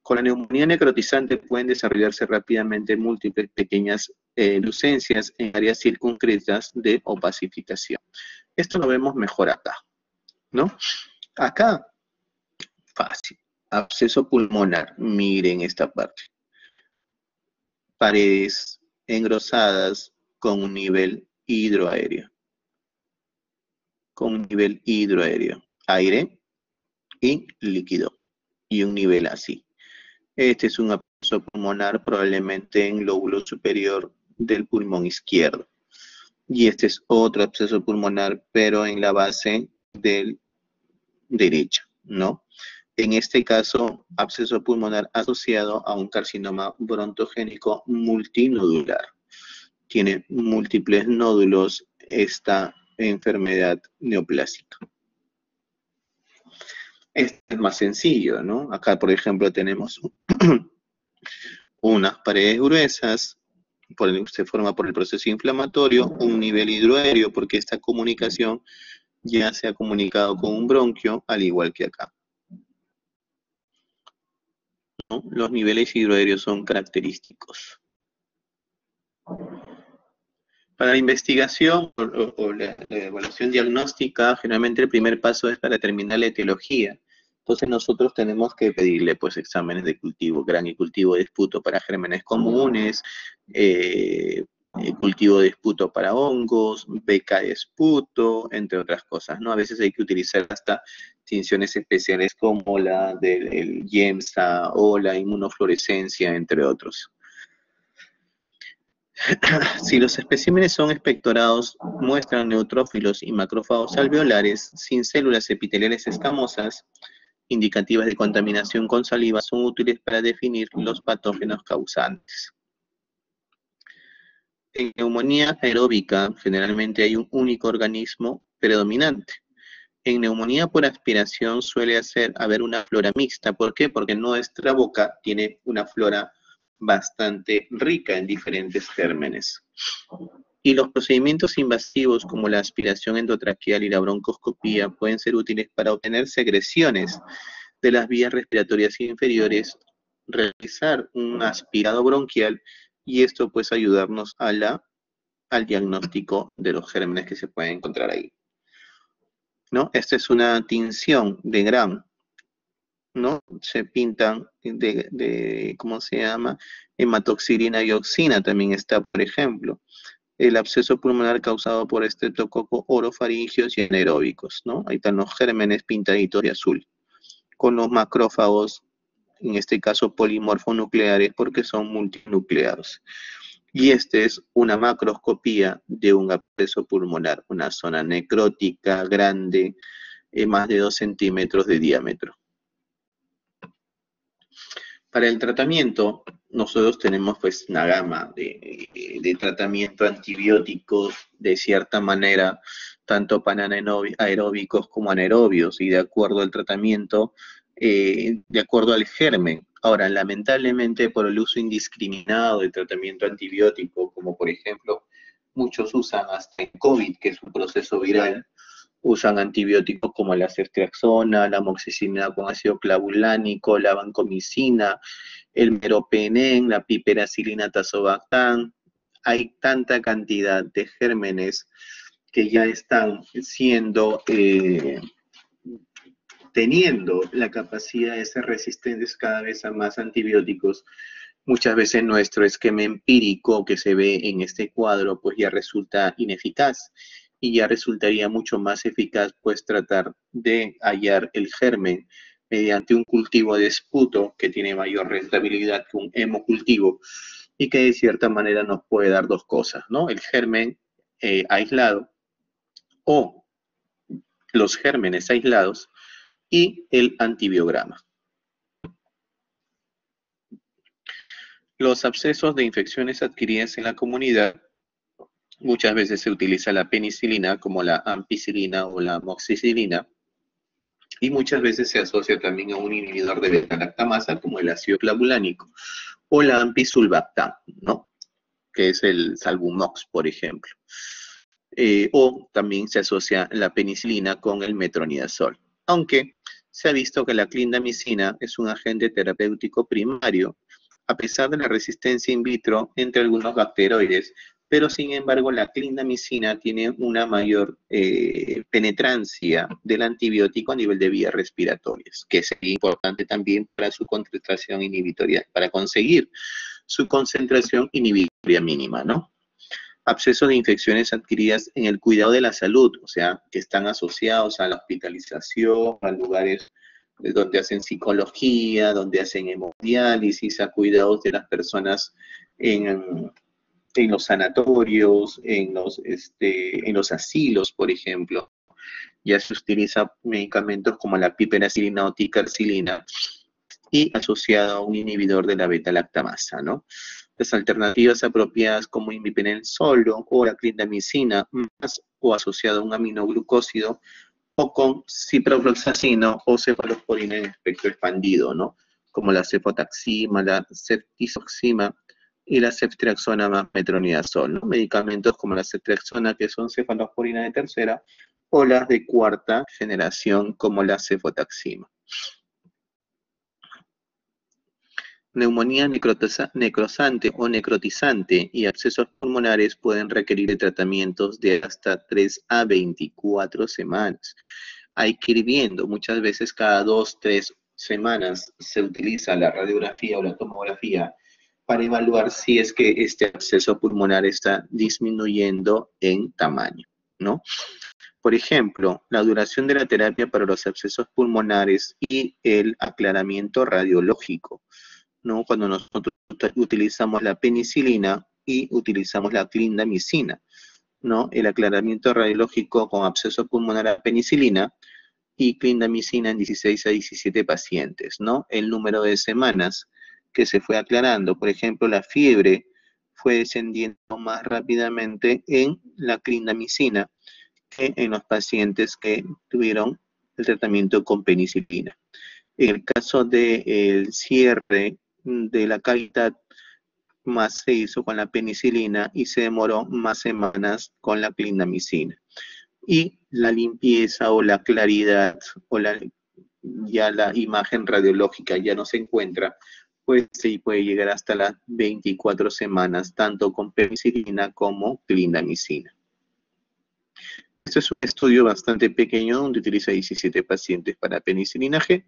A: Con la neumonía necrotizante pueden desarrollarse rápidamente múltiples pequeñas lucencias en áreas circunscritas de opacificación. Esto lo vemos mejor acá, ¿no? Acá, fácil. Absceso pulmonar, miren esta parte. Paredes engrosadas con un nivel hidroaéreo. Con un nivel hidroaéreo. Aire y líquido. Y un nivel así. Este es un absceso pulmonar probablemente en lóbulo superior del pulmón izquierdo. Y este es otro absceso pulmonar, pero en la base del derecha, ¿no? En este caso, absceso pulmonar asociado a un carcinoma brontogénico multinodular. Tiene múltiples nódulos esta enfermedad neoplásica. Este es más sencillo, ¿no? Acá, por ejemplo, tenemos unas paredes gruesas, se forma por el proceso inflamatorio, un nivel hidroaéreo, porque esta comunicación ya se ha comunicado con un bronquio, al igual que acá. ¿no? Los niveles hidroaéreos son característicos. Para la investigación o la evaluación diagnóstica, generalmente el primer paso es para determinar la etiología. Entonces nosotros tenemos que pedirle pues exámenes de cultivo, gran y cultivo de esputo para gérmenes comunes, cultivo de esputo para hongos, beca de esputo, entre otras cosas, ¿no? A veces hay que utilizar hasta tinciones especiales como la del YEMSA o la inmunofluorescencia, entre otros. Si los especímenes son expectorados, muestran neutrófilos y macrófagos alveolares sin células epiteliales escamosas, indicativas de contaminación con saliva, son útiles para definir los patógenos causantes. En neumonía aeróbica, generalmente hay un único organismo predominante. En neumonía por aspiración suele haber una flora mixta. ¿Por qué? Porque nuestra boca tiene una flora bastante rica en diferentes gérmenes. Y los procedimientos invasivos como la aspiración endotraqueal y la broncoscopía pueden ser útiles para obtener secreciones de las vías respiratorias inferiores, realizar un aspirado bronquial y esto pues ayudarnos al diagnóstico de los gérmenes que se pueden encontrar ahí, ¿no? Esta es una tinción de Gram, ¿no? Se pintan ¿cómo se llama? Hematoxilina y oxina también está, por ejemplo. El absceso pulmonar causado por estreptococo orofaringios y anaeróbicos, ¿no? Ahí están los gérmenes pintaditos de azul, con los macrófagos, en este caso polimorfonucleares, porque son multinucleados. Y este es una macroscopía de un absceso pulmonar, una zona necrótica grande, más de 2 centímetros de diámetro. Para el tratamiento, nosotros tenemos pues una gama de tratamiento antibióticos de cierta manera, tanto para aeróbicos como anaerobios, y de acuerdo al tratamiento, de acuerdo al germen. Ahora, lamentablemente por el uso indiscriminado de tratamiento antibiótico, como por ejemplo muchos usan hasta en COVID, que es un proceso viral, usan antibióticos como la ceftriaxona, la amoxicilina con ácido clavulánico, la vancomicina, el meropenem, la piperacilina tazobactam. Hay tanta cantidad de gérmenes que ya están teniendo la capacidad de ser resistentes cada vez a más antibióticos. Muchas veces nuestro esquema empírico que se ve en este cuadro pues ya resulta ineficaz y ya resultaría mucho más eficaz pues tratar de hallar el germen mediante un cultivo de esputo que tiene mayor rentabilidad que un hemocultivo y que de cierta manera nos puede dar dos cosas, ¿no? El germen aislado o los gérmenes aislados y el antibiograma. Los abscesos de infecciones adquiridas en la comunidad, muchas veces se utiliza la penicilina como la ampicilina o la amoxicilina, y muchas veces se asocia también a un inhibidor de beta-lactamasa como el ácido clavulánico o la ampicsulbactam, ¿no? Que es el Salbumox, por ejemplo. O también se asocia la penicilina con el metronidazol. Aunque se ha visto que la clindamicina es un agente terapéutico primario, a pesar de la resistencia in vitro entre algunos bacteroides, pero sin embargo la clindamicina tiene una mayor penetrancia del antibiótico a nivel de vías respiratorias, que es importante también para su concentración inhibitoria, para conseguir su concentración inhibitoria mínima, ¿no? Abscesos de infecciones adquiridas en el cuidado de la salud, o sea, que están asociados a la hospitalización, a lugares donde hacen psicología, donde hacen hemodiálisis, a cuidados de las personas en los sanatorios, en los asilos, por ejemplo. Ya se utiliza medicamentos como la piperacilina o ticarcilina y asociado a un inhibidor de la beta-lactamasa, ¿no? Las alternativas apropiadas como imipenem solo o la clindamicina más o asociado a un aminoglucósido o con ciprofloxacino o cefalosporina en espectro expandido, ¿no? Como la cefotaxima, la ceftizoxima y la ceftriaxona más metronidazol, ¿no? Medicamentos como la ceftriaxona que son cefalosporina de tercera o las de cuarta generación como la cefotaxima. Neumonía necrosante o necrotizante y abscesos pulmonares pueden requerir de tratamientos de hasta 3 a 24 semanas. Hay que ir viendo, muchas veces cada 2, 3 semanas se utiliza la radiografía o la tomografía para evaluar si es que este absceso pulmonar está disminuyendo en tamaño, ¿no? Por ejemplo, la duración de la terapia para los abscesos pulmonares y el aclaramiento radiológico, ¿no? Cuando nosotros utilizamos la penicilina y utilizamos la clindamicina, ¿no? El aclaramiento radiológico con absceso pulmonar a penicilina y clindamicina en 16 a 17 pacientes, ¿no? El número de semanas que se fue aclarando, por ejemplo, la fiebre fue descendiendo más rápidamente en la clindamicina que en los pacientes que tuvieron el tratamiento con penicilina. En el caso del cierre de la cavidad, más se hizo con la penicilina y se demoró más semanas con la clindamicina. Y la limpieza o la claridad o ya la imagen radiológica ya no se encuentra, pues sí puede llegar hasta las 24 semanas, tanto con penicilina como clindamicina. Este es un estudio bastante pequeño donde utiliza 17 pacientes para penicilina G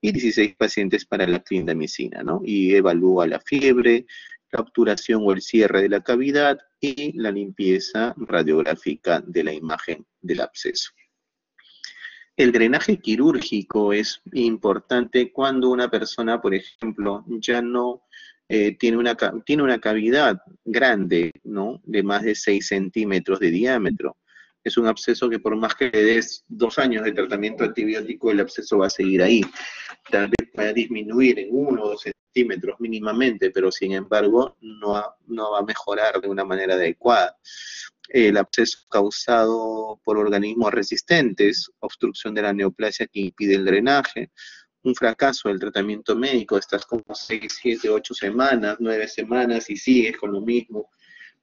A: y 16 pacientes para la clindamicina, ¿no? Y evalúa la fiebre, la obturación o el cierre de la cavidad y la limpieza radiográfica de la imagen del absceso. El drenaje quirúrgico es importante cuando una persona, por ejemplo, ya no tiene una cavidad grande, ¿no? De más de 6 centímetros de diámetro. Es un absceso que por más que le des 2 años de tratamiento antibiótico, el absceso va a seguir ahí. Tal vez pueda disminuir en 1 o 2 centímetros mínimamente, pero sin embargo no va a mejorar de una manera adecuada. El absceso causado por organismos resistentes, obstrucción de la neoplasia que impide el drenaje, un fracaso del tratamiento médico, estás como 6, 7, 8 semanas, 9 semanas y sigues con lo mismo,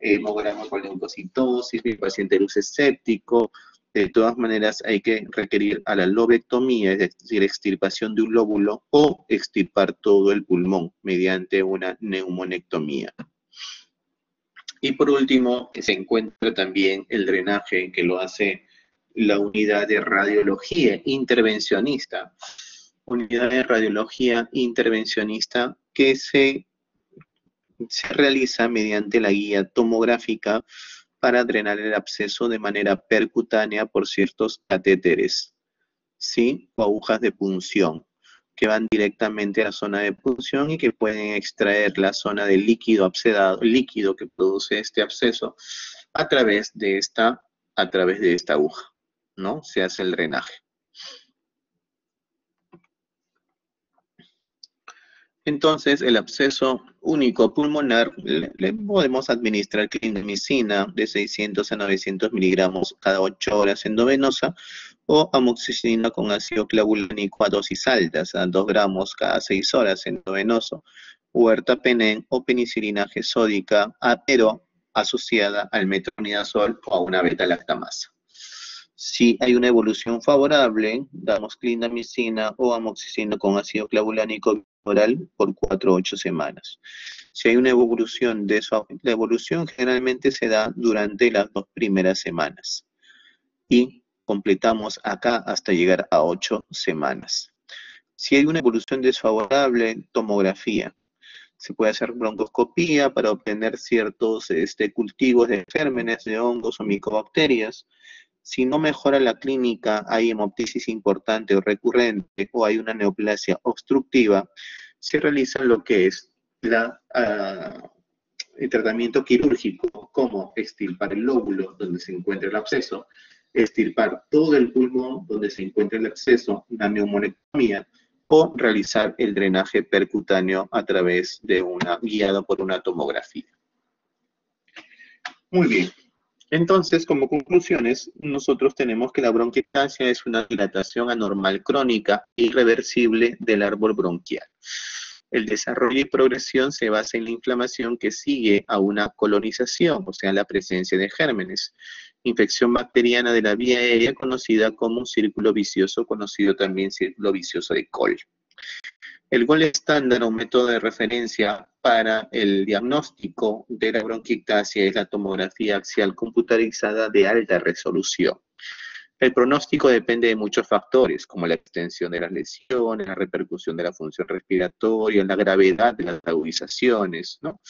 A: hemograma con leucocitosis, mi paciente luce escéptico. De todas maneras hay que requerir a la lobectomía, es decir, extirpación de un lóbulo o extirpar todo el pulmón mediante una neumonectomía. Y por último, se encuentra también el drenaje que lo hace la unidad de radiología intervencionista. Unidad de radiología intervencionista que se realiza mediante la guía tomográfica para drenar el absceso de manera percutánea por ciertos catéteres, ¿sí? O agujas de punción que van directamente a la zona de punción y que pueden extraer la zona de líquido abscedado, líquido que produce este absceso a través de esta aguja, ¿no? Se hace el drenaje. Entonces, el absceso único pulmonar le podemos administrar clindamicina de 600 a 900 miligramos cada 8 horas endovenosa o amoxicilina con ácido clavulánico a dosis altas, a 2 gramos cada 6 horas endovenoso, o ertapenem o penicilina G sódica, pero asociada al metronidazol o a una beta-lactamasa. Si hay una evolución favorable, damos clindamicina o amoxicilina con ácido clavulánico oral por 4 a 8 semanas. Si hay una evolución la evolución generalmente se da durante las 2 primeras semanas y completamos acá hasta llegar a 8 semanas. Si hay una evolución desfavorable, tomografía. Se puede hacer broncoscopía para obtener ciertos cultivos de gérmenes, de hongos o micobacterias. Si no mejora la clínica, hay hemoptisis importante o recurrente o hay una neoplasia obstructiva, se realiza lo que es el tratamiento quirúrgico, como extirpar el lóbulo donde se encuentra el absceso, extirpar todo el pulmón donde se encuentra el absceso, una neumonectomía, o realizar el drenaje percutáneo a través de guiado por una tomografía. Muy bien. Entonces, como conclusiones, nosotros tenemos que la bronquiectasia es una dilatación anormal crónica e irreversible del árbol bronquial. El desarrollo y progresión se basa en la inflamación que sigue a una colonización, o sea, la presencia de gérmenes. Infección bacteriana de la vía aérea conocida como un círculo vicioso, conocido también círculo vicioso de Kohl. El gol estándar o método de referencia para el diagnóstico de la bronquiectasia es la tomografía axial computarizada de alta resolución. El pronóstico depende de muchos factores, como la extensión de las lesiones, la repercusión de la función respiratoria, la gravedad de las agudizaciones, ¿no?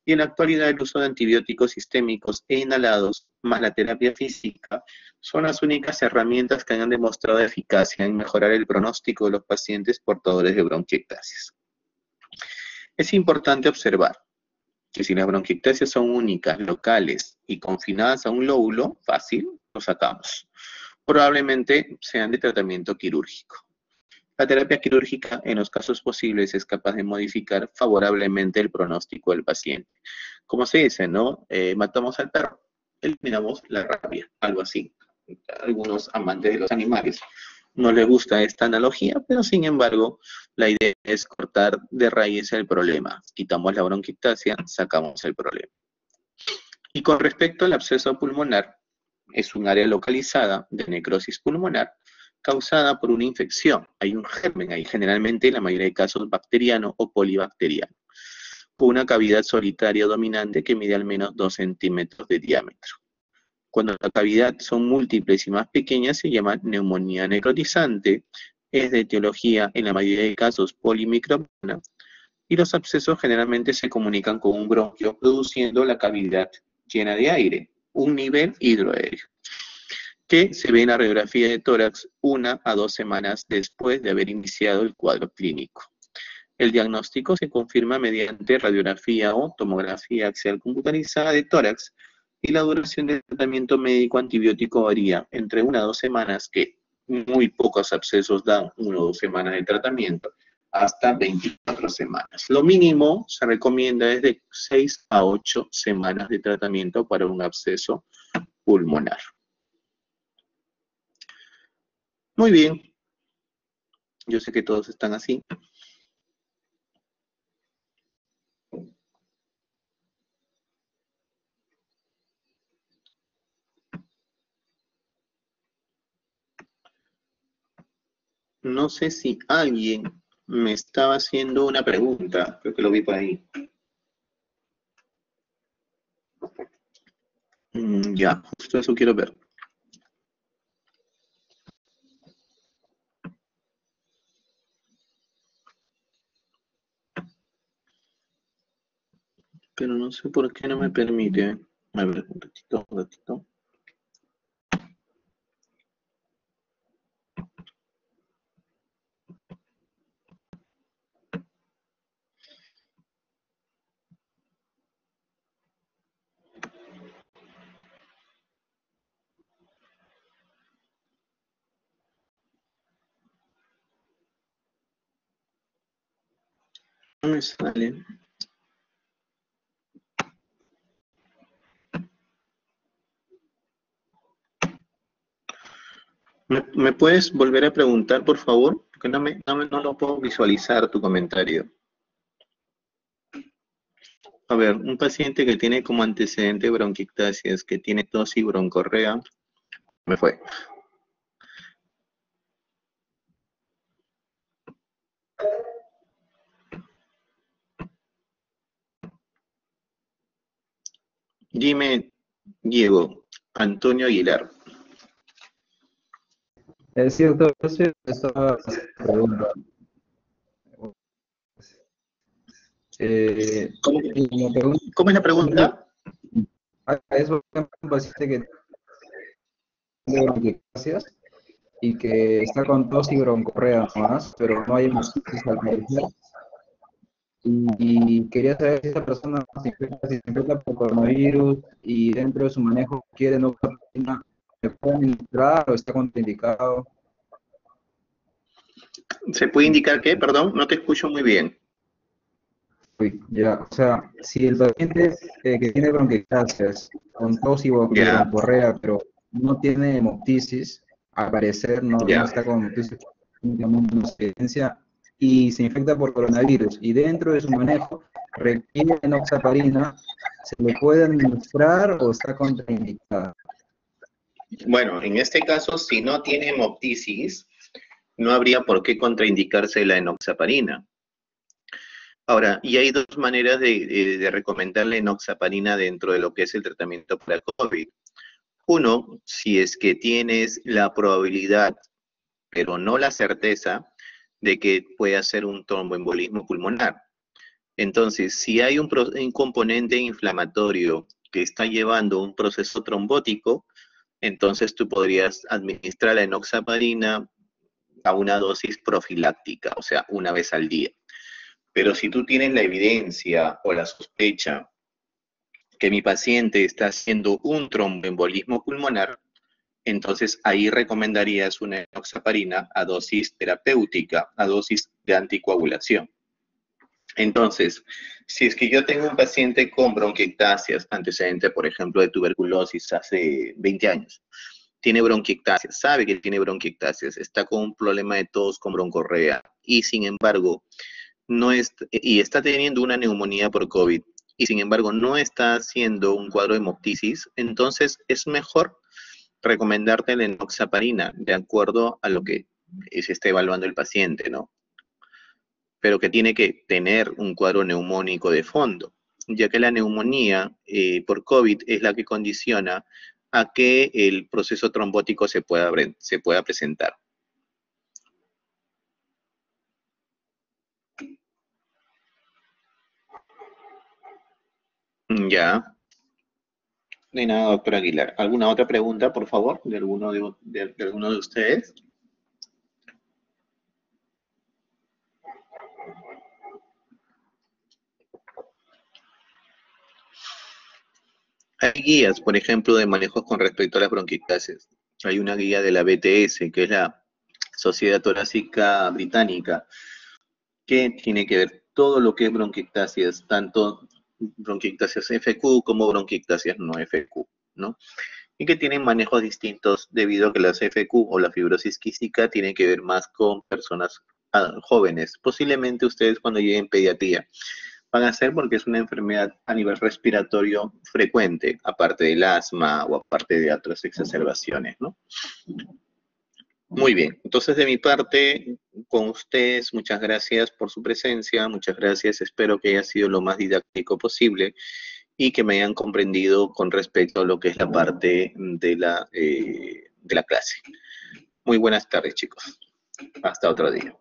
A: Y en la actualidad el uso de antibióticos sistémicos e inhalados, más la terapia física, son las únicas herramientas que han demostrado eficacia en mejorar el pronóstico de los pacientes portadores de bronquiectasias. Es importante observar que si las bronquiectasias son únicas, locales y confinadas a un lóbulo, fácil, lo sacamos. Probablemente sean de tratamiento quirúrgico. La terapia quirúrgica, en los casos posibles, es capaz de modificar favorablemente el pronóstico del paciente. Como se dice, ¿no? Matamos al perro, eliminamos la rabia, algo así. Algunos amantes de los animales no les gusta esta analogía, pero sin embargo, la idea es cortar de raíz el problema. Quitamos la bronquiectasia, sacamos el problema. Y con respecto al absceso pulmonar, es un área localizada de necrosis pulmonar causada por una infección. Hay un germen ahí, generalmente en la mayoría de casos bacteriano o polibacteriano. Una cavidad solitaria dominante que mide al menos 2 centímetros de diámetro. Cuando la cavidad son múltiples y más pequeñas se llama neumonía necrotizante, es de etiología en la mayoría de casos polimicrobiana, y los abscesos generalmente se comunican con un bronquio produciendo la cavidad llena de aire, un nivel hidroaéreo, que se ve en la radiografía de tórax 1 a 2 semanas después de haber iniciado el cuadro clínico. El diagnóstico se confirma mediante radiografía o tomografía axial computarizada de tórax y la duración del tratamiento médico antibiótico varía entre 1 a 2 semanas, que muy pocos abscesos dan 1 o 2 semanas de tratamiento, hasta 24 semanas. Lo mínimo se recomienda es de 6 a 8 semanas de tratamiento para un absceso pulmonar. Muy bien. Yo sé que todos están así. No sé si alguien me estaba haciendo una pregunta. Creo que lo vi por ahí. Ya, justo eso quiero ver. Pero no sé por qué no me permite. A ver, un ratito, un ratito. No me sale. ¿Me puedes volver a preguntar, por favor? Porque no lo puedo visualizar tu comentario. A ver, un paciente que tiene como antecedente bronquiectasias, que tiene tos y broncorrea, me fue. Dime, Diego, Antonio Aguilar.
B: Es cierto, yo sí estaba haciendo pregunta.
A: ¿Cómo,
B: Y la pregunta
A: cómo es la pregunta?
B: es un paciente que tiene bronquiectasias y que está con tos y broncorrea nomás, pero no hay hemoptisis al parecer. Y quería saber si esa persona se infecta por coronavirus y dentro de su manejo quiere no ¿se puede administrar o está contraindicado?
A: ¿Se puede indicar qué? Perdón, no te escucho muy bien.
B: Uy, ya, o sea, si el paciente que tiene bronquiectasias con tos y
A: Ya,
B: broncorrea, pero no tiene hemoptisis, al parecer no
A: ya.
B: está con hemoptisis, únicamente una evidencia, y se infecta por coronavirus, y dentro de su manejo requiere enoxaparina, ¿se le puede administrar o está contraindicada?
A: Bueno, en este caso, si no tiene hemoptisis, no habría por qué contraindicarse la enoxaparina. Ahora, y hay dos maneras de recomendarle enoxaparina dentro de lo que es el tratamiento para COVID. Uno, si es que tienes la probabilidad, pero no la certeza, de que pueda ser un tromboembolismo pulmonar. Entonces, si hay un componente inflamatorio que está llevando un proceso trombótico, entonces tú podrías administrar la enoxaparina a una dosis profiláctica, o sea, una vez al día. Pero si tú tienes la evidencia o la sospecha que mi paciente está haciendo un tromboembolismo pulmonar, entonces ahí recomendarías una enoxaparina a dosis terapéutica, a dosis de anticoagulación. Entonces, si es que yo tengo un paciente con bronquiectasias, antecedente, por ejemplo, de tuberculosis hace 20 años, tiene bronquiectasias, sabe que tiene bronquiectasias, está con un problema de tos con broncorrea y sin embargo no es, y está teniendo una neumonía por COVID y sin embargo no está haciendo un cuadro de hemoptisis, entonces es mejor recomendarte la enoxaparina de acuerdo a lo que se está evaluando el paciente, ¿no? Pero que tiene que tener un cuadro neumónico de fondo, ya que la neumonía por COVID es la que condiciona a que el proceso trombótico se pueda presentar. Ya, no hay nada, doctor Aguilar. ¿Alguna otra pregunta, por favor, de de alguno de ustedes? Hay guías, por ejemplo, de manejos con respecto a las bronquiectasias. Hay una guía de la BTS, que es la Sociedad Torácica Británica, que tiene que ver todo lo que es bronquiectasias, tanto bronquiectasias FQ como bronquiectasias no FQ, ¿no? Y que tienen manejos distintos debido a que las FQ o la fibrosis quística tienen que ver más con personas jóvenes. Posiblemente ustedes cuando lleguen pediatría van a ser porque es una enfermedad a nivel respiratorio frecuente, aparte del asma o aparte de otras exacerbaciones, ¿no? Muy bien, entonces de mi parte, con ustedes, muchas gracias por su presencia, muchas gracias, espero que haya sido lo más didáctico posible y que me hayan comprendido con respecto a lo que es la parte de la clase. Muy buenas tardes, chicos. Hasta otro día.